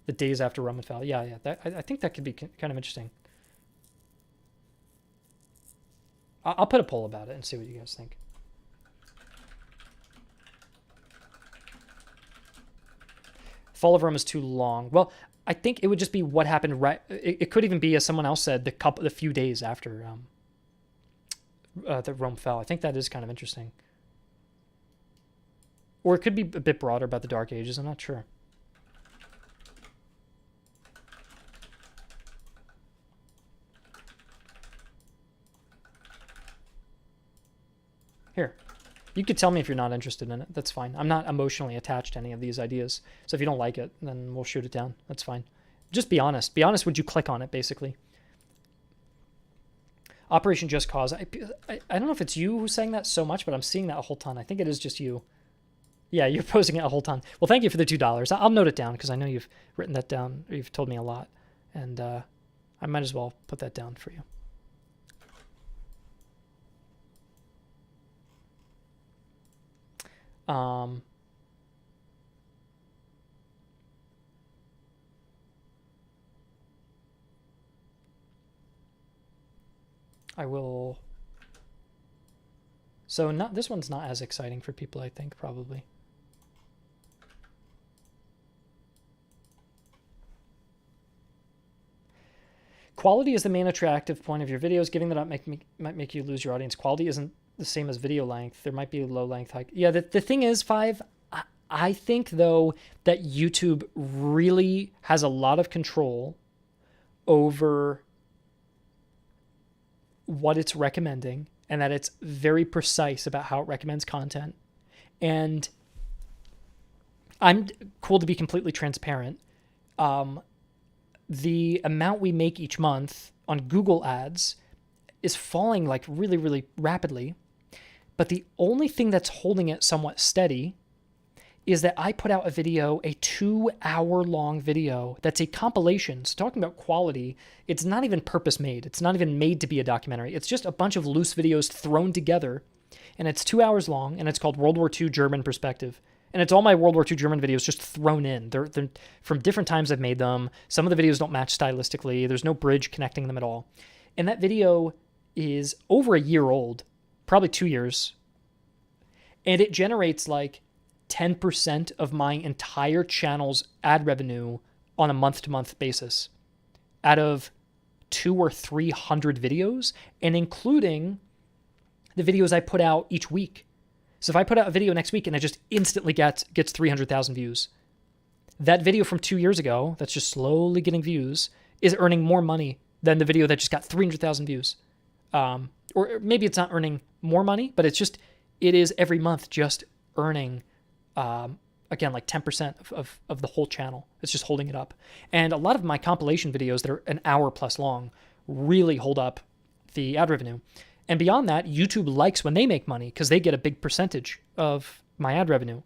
Speaker 1: The days after Roman fell. Yeah. I think that could be kind of interesting. I'll put a poll about it and see what you guys think. Fall of Rome is too long. Well, I think it would just be what happened right. It could even be, as someone else said, the few days after that Rome fell. I think that is kind of interesting. Or it could be a bit broader about the Dark Ages. I'm not sure. Here, you could tell me if you're not interested in it. That's fine. I'm not emotionally attached to any of these ideas. So if you don't like it, then we'll shoot it down. That's fine. Just be honest. Be honest, would you click on it, basically? Operation Just Cause. I don't know if it's you who's saying that so much, but I'm seeing that a whole ton. I think it is just you. Yeah, you're posting it a whole ton. Well, thank you for the $2. I'll note it down because I know you've written that down. You've told me a lot. And I might as well put that down for you. I will. So this one's not as exciting for people, I think, probably. Quality is the main attractive point of your videos. Giving that up might make you lose your audience. Quality isn't the same as video length. There might be a low length hike. Yeah, the thing is, 5, I think, though, that YouTube really has a lot of control over what it's recommending, and that it's very precise about how it recommends content. And I'm cool to be completely transparent. The amount we make each month on Google Ads is falling like really, really rapidly. But the only thing that's holding it somewhat steady is that I put out a video, a 2-hour-long video that's a compilation. So talking about quality, it's not even purpose-made. It's not even made to be a documentary. It's just a bunch of loose videos thrown together, and it's 2 hours long, and it's called World War II German Perspective. And it's all my World War II German videos just thrown in. They're from different times I've made them. Some of the videos don't match stylistically. There's no bridge connecting them at all. And that video is over a year old, probably 2 years. And it generates like 10% of my entire channel's ad revenue on a month-to-month basis out of 200 or 300 videos, and including the videos I put out each week. So if I put out a video next week and it just instantly gets 300,000 views, that video from 2 years ago that's just slowly getting views is earning more money than the video that just got 300,000 views. Or maybe it's not earning more money, but it is every month just earning, again, like 10% of the whole channel. It's just holding it up. And a lot of my compilation videos that are an hour plus long really hold up the ad revenue. And beyond that, YouTube likes when they make money because they get a big percentage of my ad revenue.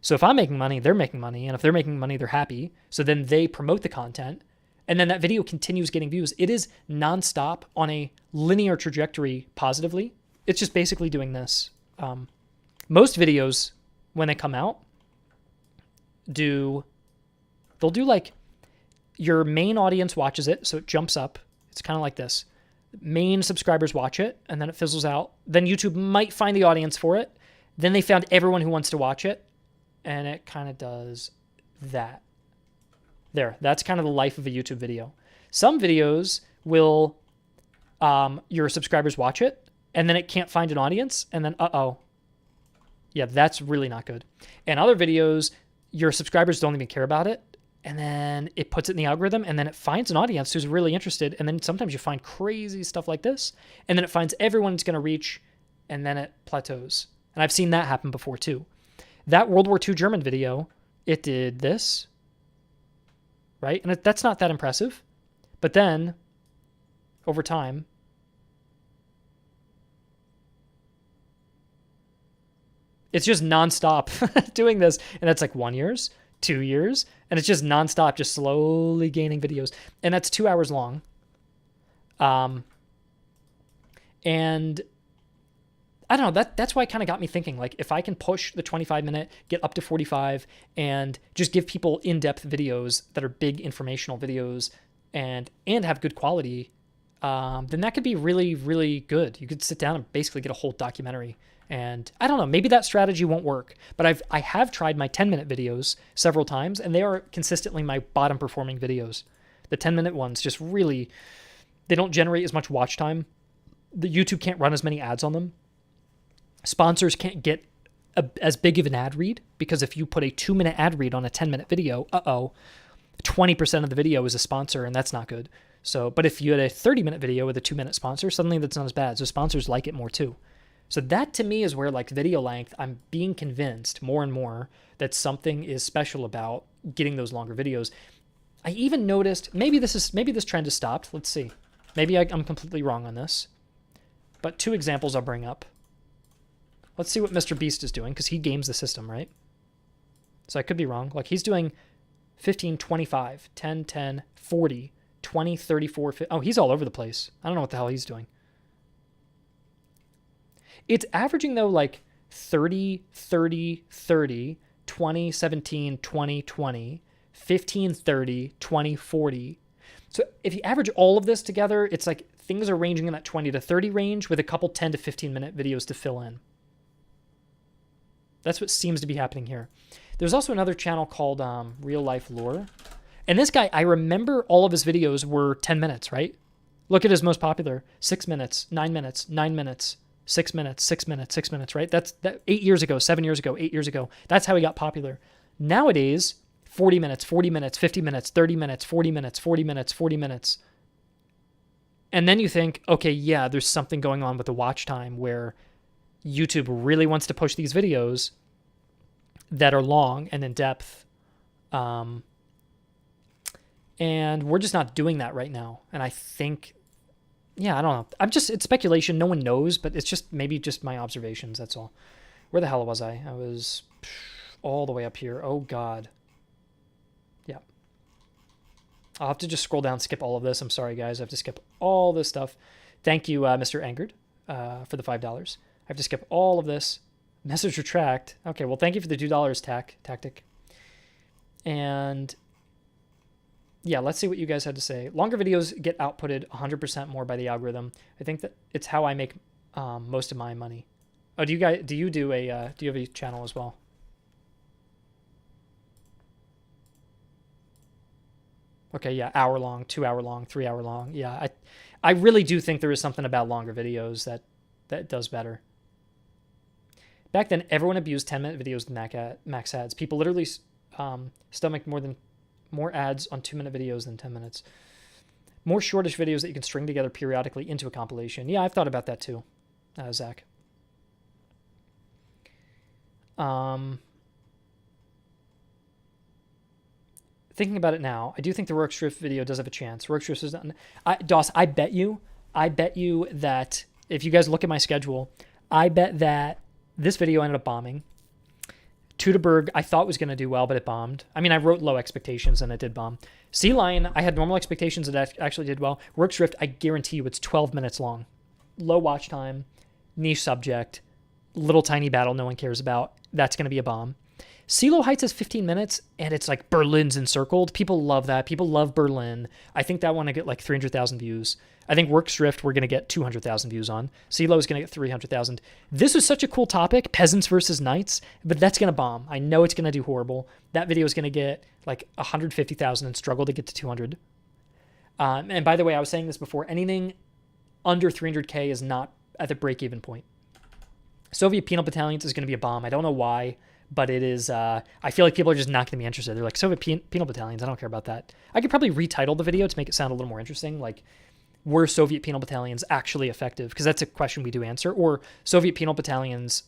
Speaker 1: So if I'm making money, they're making money. And if they're making money, they're happy. So then they promote the content. And then that video continues getting views. It is nonstop on a linear trajectory positively. It's just basically doing this. Most videos, when they come out, they'll do like your main audience watches it. So it jumps up. It's kind of like this. Main subscribers watch it, and then it fizzles out. Then YouTube might find the audience for it. Then they found everyone who wants to watch it, and it kind of does that. There, that's kind of the life of a YouTube video. Some videos will, your subscribers watch it, and then it can't find an audience, and then, yeah, that's really not good. And other videos, your subscribers don't even care about it, and then it puts it in the algorithm, and then it finds an audience who's really interested, and then sometimes you find crazy stuff like this, and then it finds everyone it's going to reach, and then it plateaus. And I've seen that happen before too. That World War II German video, it did this, right? And that's not that impressive. But then, over time, it's just nonstop doing this, and it's like 1 year, 2 years, and it's just nonstop, just slowly gaining videos. And that's 2 hours long. And I don't know, that's why it kind of got me thinking, like, if I can push the 25-minute, get up to 45, and just give people in-depth videos that are big informational videos and have good quality, then that could be really, really good. You could sit down and basically get a whole documentary. And I don't know, maybe that strategy won't work, but I have tried my 10-minute videos several times, and they are consistently my bottom performing videos. The 10-minute ones just really, they don't generate as much watch time. The YouTube can't run as many ads on them. Sponsors can't get as big of an ad read, because if you put a 2-minute ad read on a 10-minute video, 20% of the video is a sponsor, and that's not good. So, but if you had a 30-minute video with a 2-minute sponsor, suddenly that's not as bad. So sponsors like it more too. So that to me is where, like, video length, I'm being convinced more and more that something is special about getting those longer videos. I even noticed, maybe this trend has stopped. Let's see. Maybe I'm completely wrong on this. But 2 examples I'll bring up. Let's see what Mr. Beast is doing, because he games the system, right? So I could be wrong. Like, he's doing 15, 25, 10, 10, 40, 20, 34, 50. Oh, he's all over the place. I don't know what the hell he's doing. It's averaging, though, like 30, 30, 30, 20, 17, 20, 20, 15, 30, 20, 40. So if you average all of this together, it's like things are ranging in that 20 to 30 range with a couple 10 to 15-minute videos to fill in. That's what seems to be happening here. There's also another channel called Real Life Lore. And this guy, I remember all of his videos were 10 minutes, right? Look at his most popular. 6 minutes, 9 minutes, 9 minutes. 6 minutes, 6 minutes, 6 minutes, right? That's 8 years ago, 7 years ago, 8 years ago. That's how he got popular. Nowadays, 40 minutes, 40 minutes, 50 minutes, 30 minutes, 40 minutes, 40 minutes, 40 minutes. And then you think, okay, yeah, there's something going on with the watch time where YouTube really wants to push these videos that are long and in depth And we're just not doing that right now. And I think, yeah, I don't know. It's speculation. No one knows, but it's just maybe just my observations. That's all. Where the hell was I? I was all the way up here. Oh, God. Yeah. I'll have to just scroll down, skip all of this. I'm sorry, guys. I have to skip all this stuff. Thank you, Mr. Angered, for the $5. I have to skip all of this. Message retract. Okay, well, thank you for the $2 tactic. And yeah, let's see what you guys had to say. Longer videos get outputted 100% more by the algorithm. I think that it's how I make most of my money. Oh, do you have a channel as well? Okay, yeah, hour long, 2 hour long, 3 hour long. Yeah, I really do think there is something about longer videos that does better. Back then, everyone abused 10-minute videos with max ads. People literally stomach more ads on 2-minute videos than 10 minutes. More shortish videos that you can string together periodically into a compilation. Yeah, I've thought about that too, Zach. Thinking about it now, I do think the Rourke Strift video does have a chance. Rourke Strift is done. Doss, I bet you that if you guys look at my schedule, I bet that this video ended up bombing. Teutoburg, I thought was going to do well, but it bombed. I mean, I wrote low expectations and it did bomb. Sea Lion, I had normal expectations and it actually did well. Rourke Strift, I guarantee you it's 12 minutes long. Low watch time, niche subject, little tiny battle no one cares about. That's going to be a bomb. CeeLo Heights is 15 minutes, and it's like Berlin's encircled. People love that. People love Berlin. I think that one I get like 300,000 views. I think Rourke Strift we're going to get 200,000 views on. CeeLo is going to get 300,000. This was such a cool topic, peasants versus knights, but that's going to bomb. I know it's going to do horrible. That video is going to get like 150,000 and struggle to get to 200. And by the way, I was saying this before, anything under 300K is not at the break-even point. Soviet Penal Battalions is going to be a bomb. I don't know why, but it is. I feel like people are just not going to be interested. They're like, Soviet Penal Battalions, I don't care about that. I could probably retitle the video to make it sound a little more interesting, like, were Soviet Penal Battalions actually effective? Because that's a question we do answer. Or Soviet Penal Battalions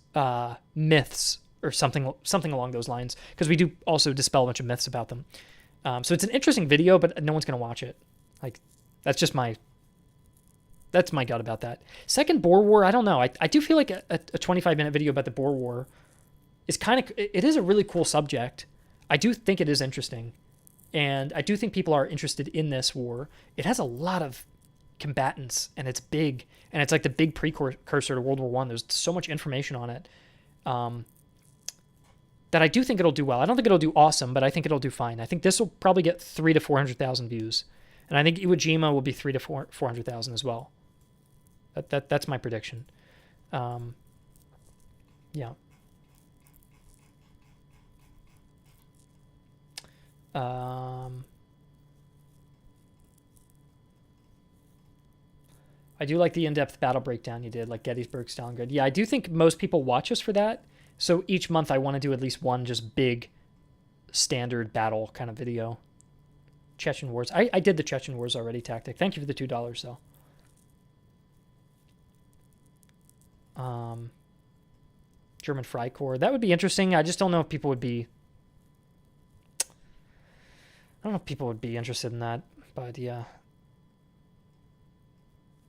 Speaker 1: myths or something along those lines. Because we do also dispel a bunch of myths about them. So it's an interesting video, but no one's going to watch it. Like, that's my gut about that. Second Boer War, I don't know. I do feel like a 25-minute video about the Boer War is it is a really cool subject. I do think it is interesting. And I do think people are interested in this war. It has a lot of combatants, and it's big. And it's like the big precursor to World War I. There's so much information on it that I do think it'll do well. I don't think it'll do awesome, but I think it'll do fine. I think this will probably get 300,000 to 400,000 views. And I think Iwo Jima will be 300,000 to 400,000 as well. That's my prediction. Yeah. I do like the in-depth battle breakdown you did, like Gettysburg, Stalingrad. Yeah, I do think most people watch us for that. So each month I want to do at least one just big standard battle kind of video. Chechen Wars. I did the Chechen Wars already tactic. Thank you for the $2 though. German Freikorps. That would be interesting. I just don't know if people would be... I don't know if people would be interested in that, but yeah.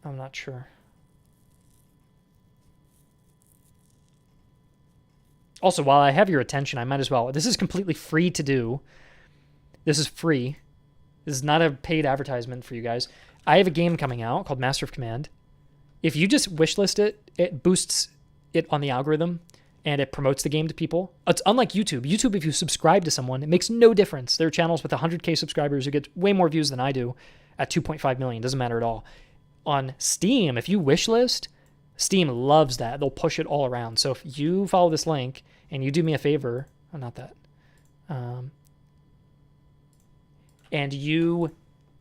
Speaker 1: I'm not sure. Also, while I have your attention, I might as well. This is completely free to do. This is free. This is not a paid advertisement for you guys. I have a game coming out called Master of Command. If you just wishlist it, it boosts it on the algorithm and it promotes the game to people. It's unlike YouTube. YouTube, if you subscribe to someone, it makes no difference. There are channels with 100K subscribers who get way more views than I do at 2.5 million. Doesn't matter at all. On Steam, if you wishlist, Steam loves that. They'll push it all around. So if you follow this link and you do me a favor, oh, not that, and you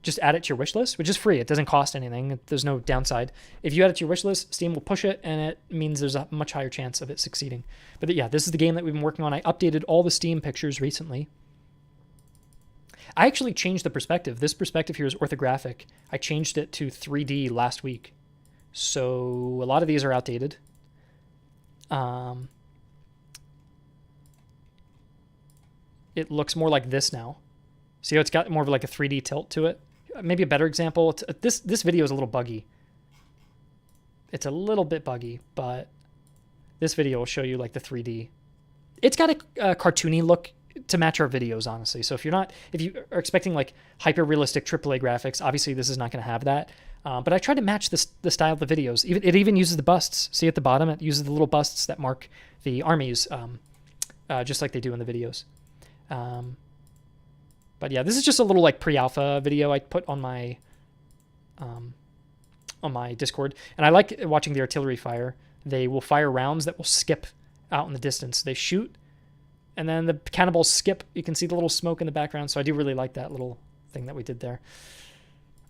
Speaker 1: just add it to your wish list, which is free. It doesn't cost anything. There's no downside. If you add it to your wish list, Steam will push it, and it means there's a much higher chance of it succeeding. But yeah, this is the game that we've been working on. I updated all the Steam pictures recently. I actually changed the perspective. This perspective here is orthographic. I changed it to 3D last week. So a lot of these are outdated. it looks more like this now. See how it's got more of like a 3D tilt to it? Maybe a better example, this video is a little buggy. It's a little bit buggy, but this video will show you like the 3D. It's got a cartoony look to match our videos, honestly. So if you are expecting like hyper realistic AAA graphics, obviously this is not going to have that. But I tried to match the style of the videos. It even uses the busts. See at the bottom, it uses the little busts that mark the armies, just like they do in the videos. But yeah, this is just a little like pre-alpha video I put on my Discord, and I like watching the artillery fire. They will fire rounds that will skip out in the distance. They shoot, and then the cannonballs skip. You can see the little smoke in the background, so I do really like that little thing that we did there.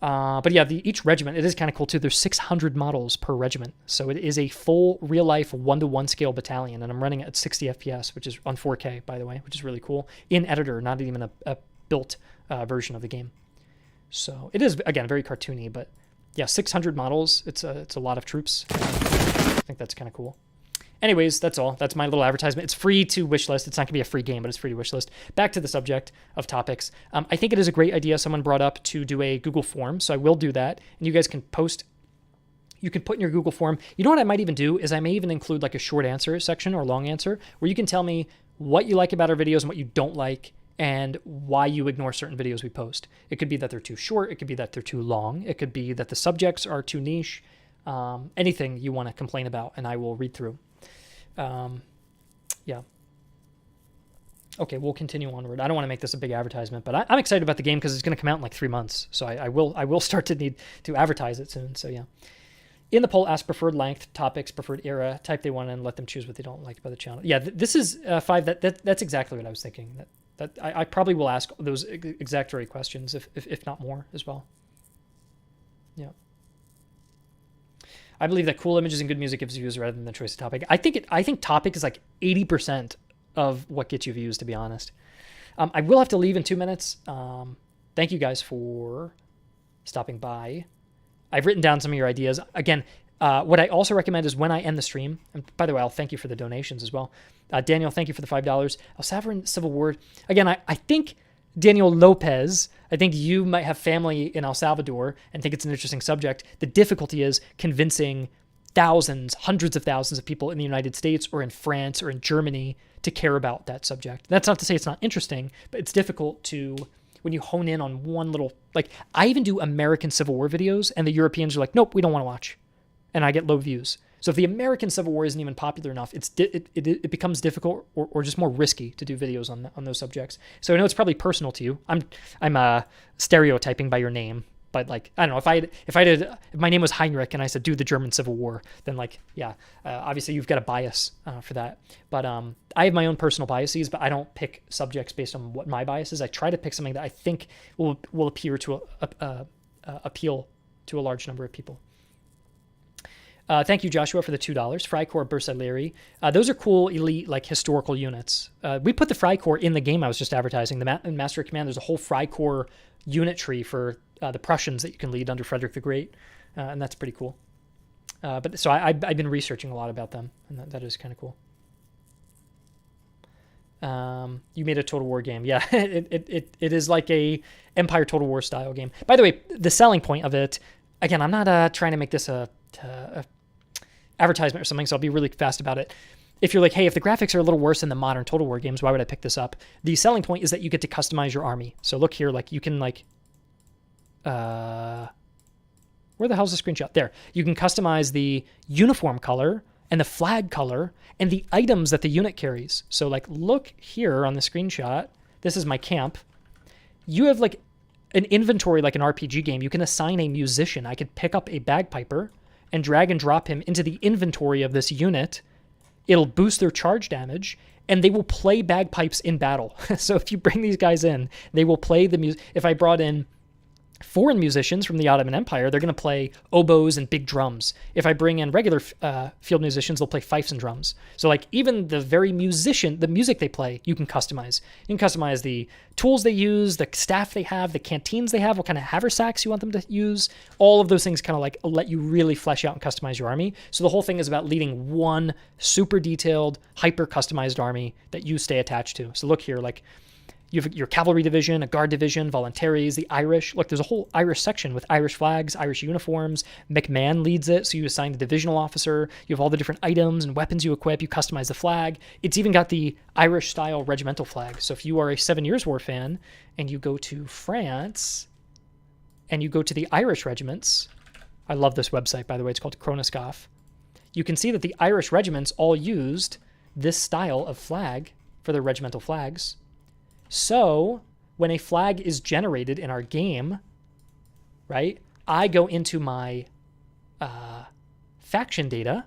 Speaker 1: But yeah, each regiment, it is kind of cool too. There's 600 models per regiment, so it is a full real-life 1-to-1 scale battalion, and I'm running it at 60 FPS, which is on 4K, by the way, which is really cool. In editor, not even a built version of the game. So it is, again, very cartoony, but yeah, 600 models. It's a lot of troops. I think that's kind of cool. Anyways, that's all. That's my little advertisement. It's free to wishlist. It's not going to be a free game, but it's free to wishlist. Back to the subject of topics. I think it is a great idea someone brought up to do a Google form, so I will do that. And you guys can post. You can put in your Google form. You know what I might even do is I may even include like a short answer section or long answer where you can tell me what you like about our videos and what you don't like and why you ignore certain videos we post. It could be that they're too short. It could be that they're too long. It could be that the subjects are too niche. Anything you want to complain about, and I will read through. Yeah. Okay, we'll continue onward. I don't want to make this a big advertisement, but I'm excited about the game because it's going to come out in like 3 months. So I will start to need to advertise it soon. So yeah. In the poll, ask preferred length, topics, preferred era, type they want, and let them choose what they don't like about the channel. Yeah, this is 5. That's exactly what I was thinking. That I probably will ask those exact very questions, if not more as well. Yeah. I believe that cool images and good music gives views rather than the choice of topic. I think topic is like 80% of what gets you views, to be honest. I will have to leave in 2 minutes. Thank you guys for stopping by. I've written down some of your ideas. Again, what I also recommend is when I end the stream, and by the way, I'll thank you for the donations as well. Daniel, thank you for the $5. El Salvadoran Civil War. Again, I think Daniel Lopez, I think you might have family in El Salvador and think it's an interesting subject. The difficulty is convincing thousands, hundreds of thousands of people in the United States or in France or in Germany to care about that subject. That's not to say it's not interesting, but it's difficult to, when you hone in on one little, like I even do American Civil War videos and the Europeans are like, nope, we don't want to watch. And I get low views. So if the American Civil War isn't even popular enough, it becomes difficult or just more risky to do videos on those subjects. So I know it's probably personal to you. I'm stereotyping by your name, but like I don't know if my name was Heinrich and I said do the German Civil War, then like yeah, obviously you've got a bias for that. But I have my own personal biases, but I don't pick subjects based on what my bias is. I try to pick something that I think will appeal to a large number of people. Thank you, Joshua, for the $2. Freikorps Bersaglieri. Those are cool, elite, like historical units. We put the Freikorps in the game I was just advertising. In Master of Command, there's a whole Freikorps unit tree for the Prussians that you can lead under Frederick the Great, and that's pretty cool. But so I've been researching a lot about them, and that is kind of cool. You made a Total War game. Yeah, it is like a Empire Total War style game. By the way, the selling point of it, again, I'm not trying to make this a advertisement or something, so I'll be really fast about it. If you're like, hey, if the graphics are a little worse than the modern Total War games, why would I pick this up? The selling point is that you get to customize your army. So look here, like you can like, where the hell's the screenshot? There. You can customize the uniform color and the flag color and the items that the unit carries. So like, look here on the screenshot. This is my camp. You have like an inventory like an RPG game. You can assign a musician. I could pick up a bagpiper and drag and drop him into the inventory of this unit. It'll boost their charge damage, and they will play bagpipes in battle. So if you bring these guys in, they will play the music. If I brought in foreign musicians from the Ottoman Empire, they're going to play oboes and big drums. If I bring in regular field musicians, they'll play fifes and drums. So like even the very the music they play, you can customize. You can customize the tools they use, the staff they have, the canteens they have, what kind of haversacks you want them to use. All of those things kind of like let you really flesh out and customize your army. So the whole thing is about leading one super detailed, hyper customized army that you stay attached to. So look here, like You have your cavalry division, a guard division, voluntaries, the Irish. Look, there's a whole Irish section with Irish flags, Irish uniforms. McMahon leads it, so you assign the divisional officer. You have all the different items and weapons you equip. You customize the flag. It's even got the Irish-style regimental flag. So if you are a 7 Years' War fan and you go to France and you go to the Irish regiments, I love this website, by the way. It's called Chronoscoff. You can see that the Irish regiments all used this style of flag for their regimental flags. So when a flag is generated in our game, right, I go into my faction data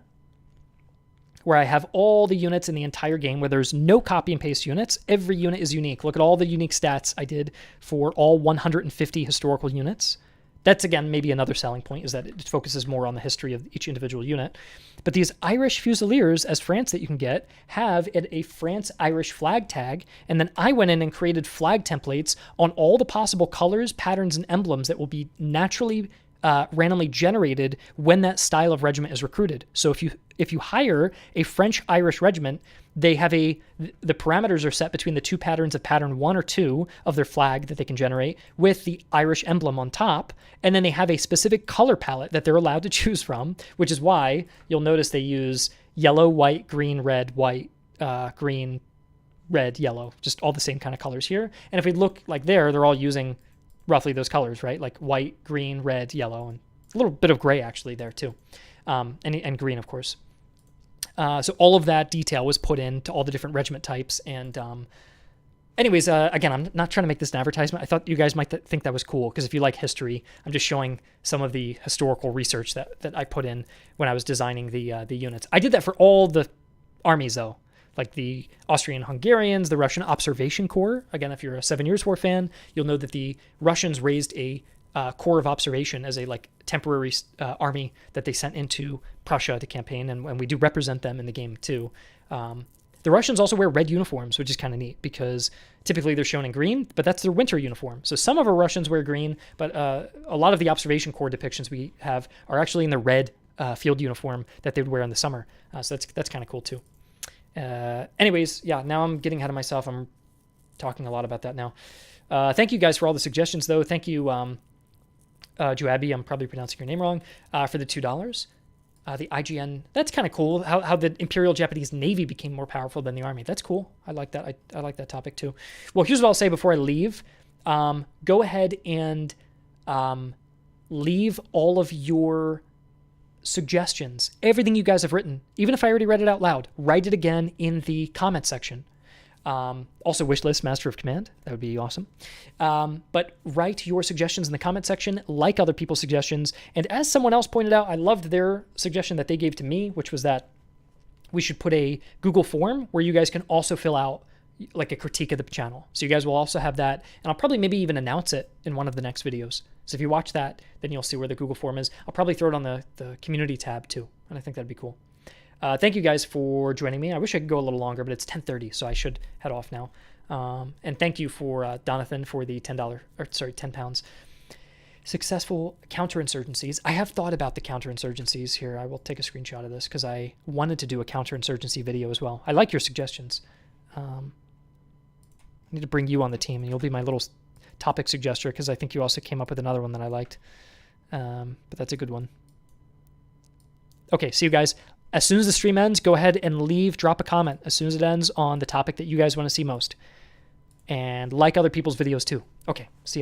Speaker 1: where I have all the units in the entire game where there's no copy and paste units. Every unit is unique. Look at all the unique stats I did for all 150 historical units. That's, again, maybe another selling point, is that it focuses more on the history of each individual unit. But these Irish Fusiliers, as France, that you can get, have a France-Irish flag tag. And then I went in and created flag templates on all the possible colors, patterns, and emblems that will be naturally randomly generated when that style of regiment is recruited. So if you hire a French-Irish regiment, they have the parameters are set between the two patterns of pattern 1 or 2 of their flag that they can generate with the Irish emblem on top. And then they have a specific color palette that they're allowed to choose from, which is why you'll notice they use yellow, white, green, red, white, green, red, yellow, just all the same kind of colors here. And if we look like they're all using roughly those colors, right? Like white, green, red, yellow, and a little bit of gray actually there too. And green, of course. So all of that detail was put into all the different regiment types. And anyways, again, I'm not trying to make this an advertisement. I thought you guys might think that was cool, because if you like history, I'm just showing some of the historical research that I put in when I was designing the units. I did that for all the armies, though, like the Austrian-Hungarians, the Russian Observation Corps. Again, if you're a 7 Years' War fan, you'll know that the Russians raised a corps of observation as a temporary army that they sent into Prussia to campaign, and we do represent them in the game too. The Russians also wear red uniforms, which is kind of neat, because typically they're shown in green, but that's their winter uniform. So some of our Russians wear green, but a lot of the Observation Corps depictions we have are actually in the red field uniform that they would wear in the summer. So that's kind of cool too. Anyways, yeah, now I'm getting ahead of myself. I'm talking a lot about that now. Thank you guys for all the suggestions, though. Thank you, Joabi, I'm probably pronouncing your name wrong, for the $2. The IGN, that's kind of cool, how the Imperial Japanese Navy became more powerful than the Army. That's cool. I like that. I like that topic too. Well, here's what I'll say before I leave. Go ahead and leave all of your suggestions, everything you guys have written. Even if I already read it out loud, write it again in the comment section. Also, wishlist Master of Command. That would be awesome. But write your suggestions in the comment section, like other people's suggestions. And as someone else pointed out, I loved their suggestion that they gave to me, which was that we should put a Google form where you guys can also fill out like a critique of the channel. So you guys will also have that. And I'll probably maybe even announce it in one of the next videos. So if you watch that, then you'll see where the Google form is. I'll probably throw it on the community tab too. And I think that'd be cool. Thank you guys for joining me. I wish I could go a little longer, but it's 10:30, so I should head off now. And thank you for Donathan for the £10. Successful counterinsurgencies. I have thought about the counterinsurgencies here. I will take a screenshot of this because I wanted to do a counterinsurgency video as well. I like your suggestions. I need to bring you on the team, and you'll be my little topic suggester, because I think you also came up with another one that I liked. But that's a good one. Okay, see you guys. As soon as the stream ends, go ahead and drop a comment as soon as it ends on the topic that you guys want to see most. And like other people's videos too. Okay, see you.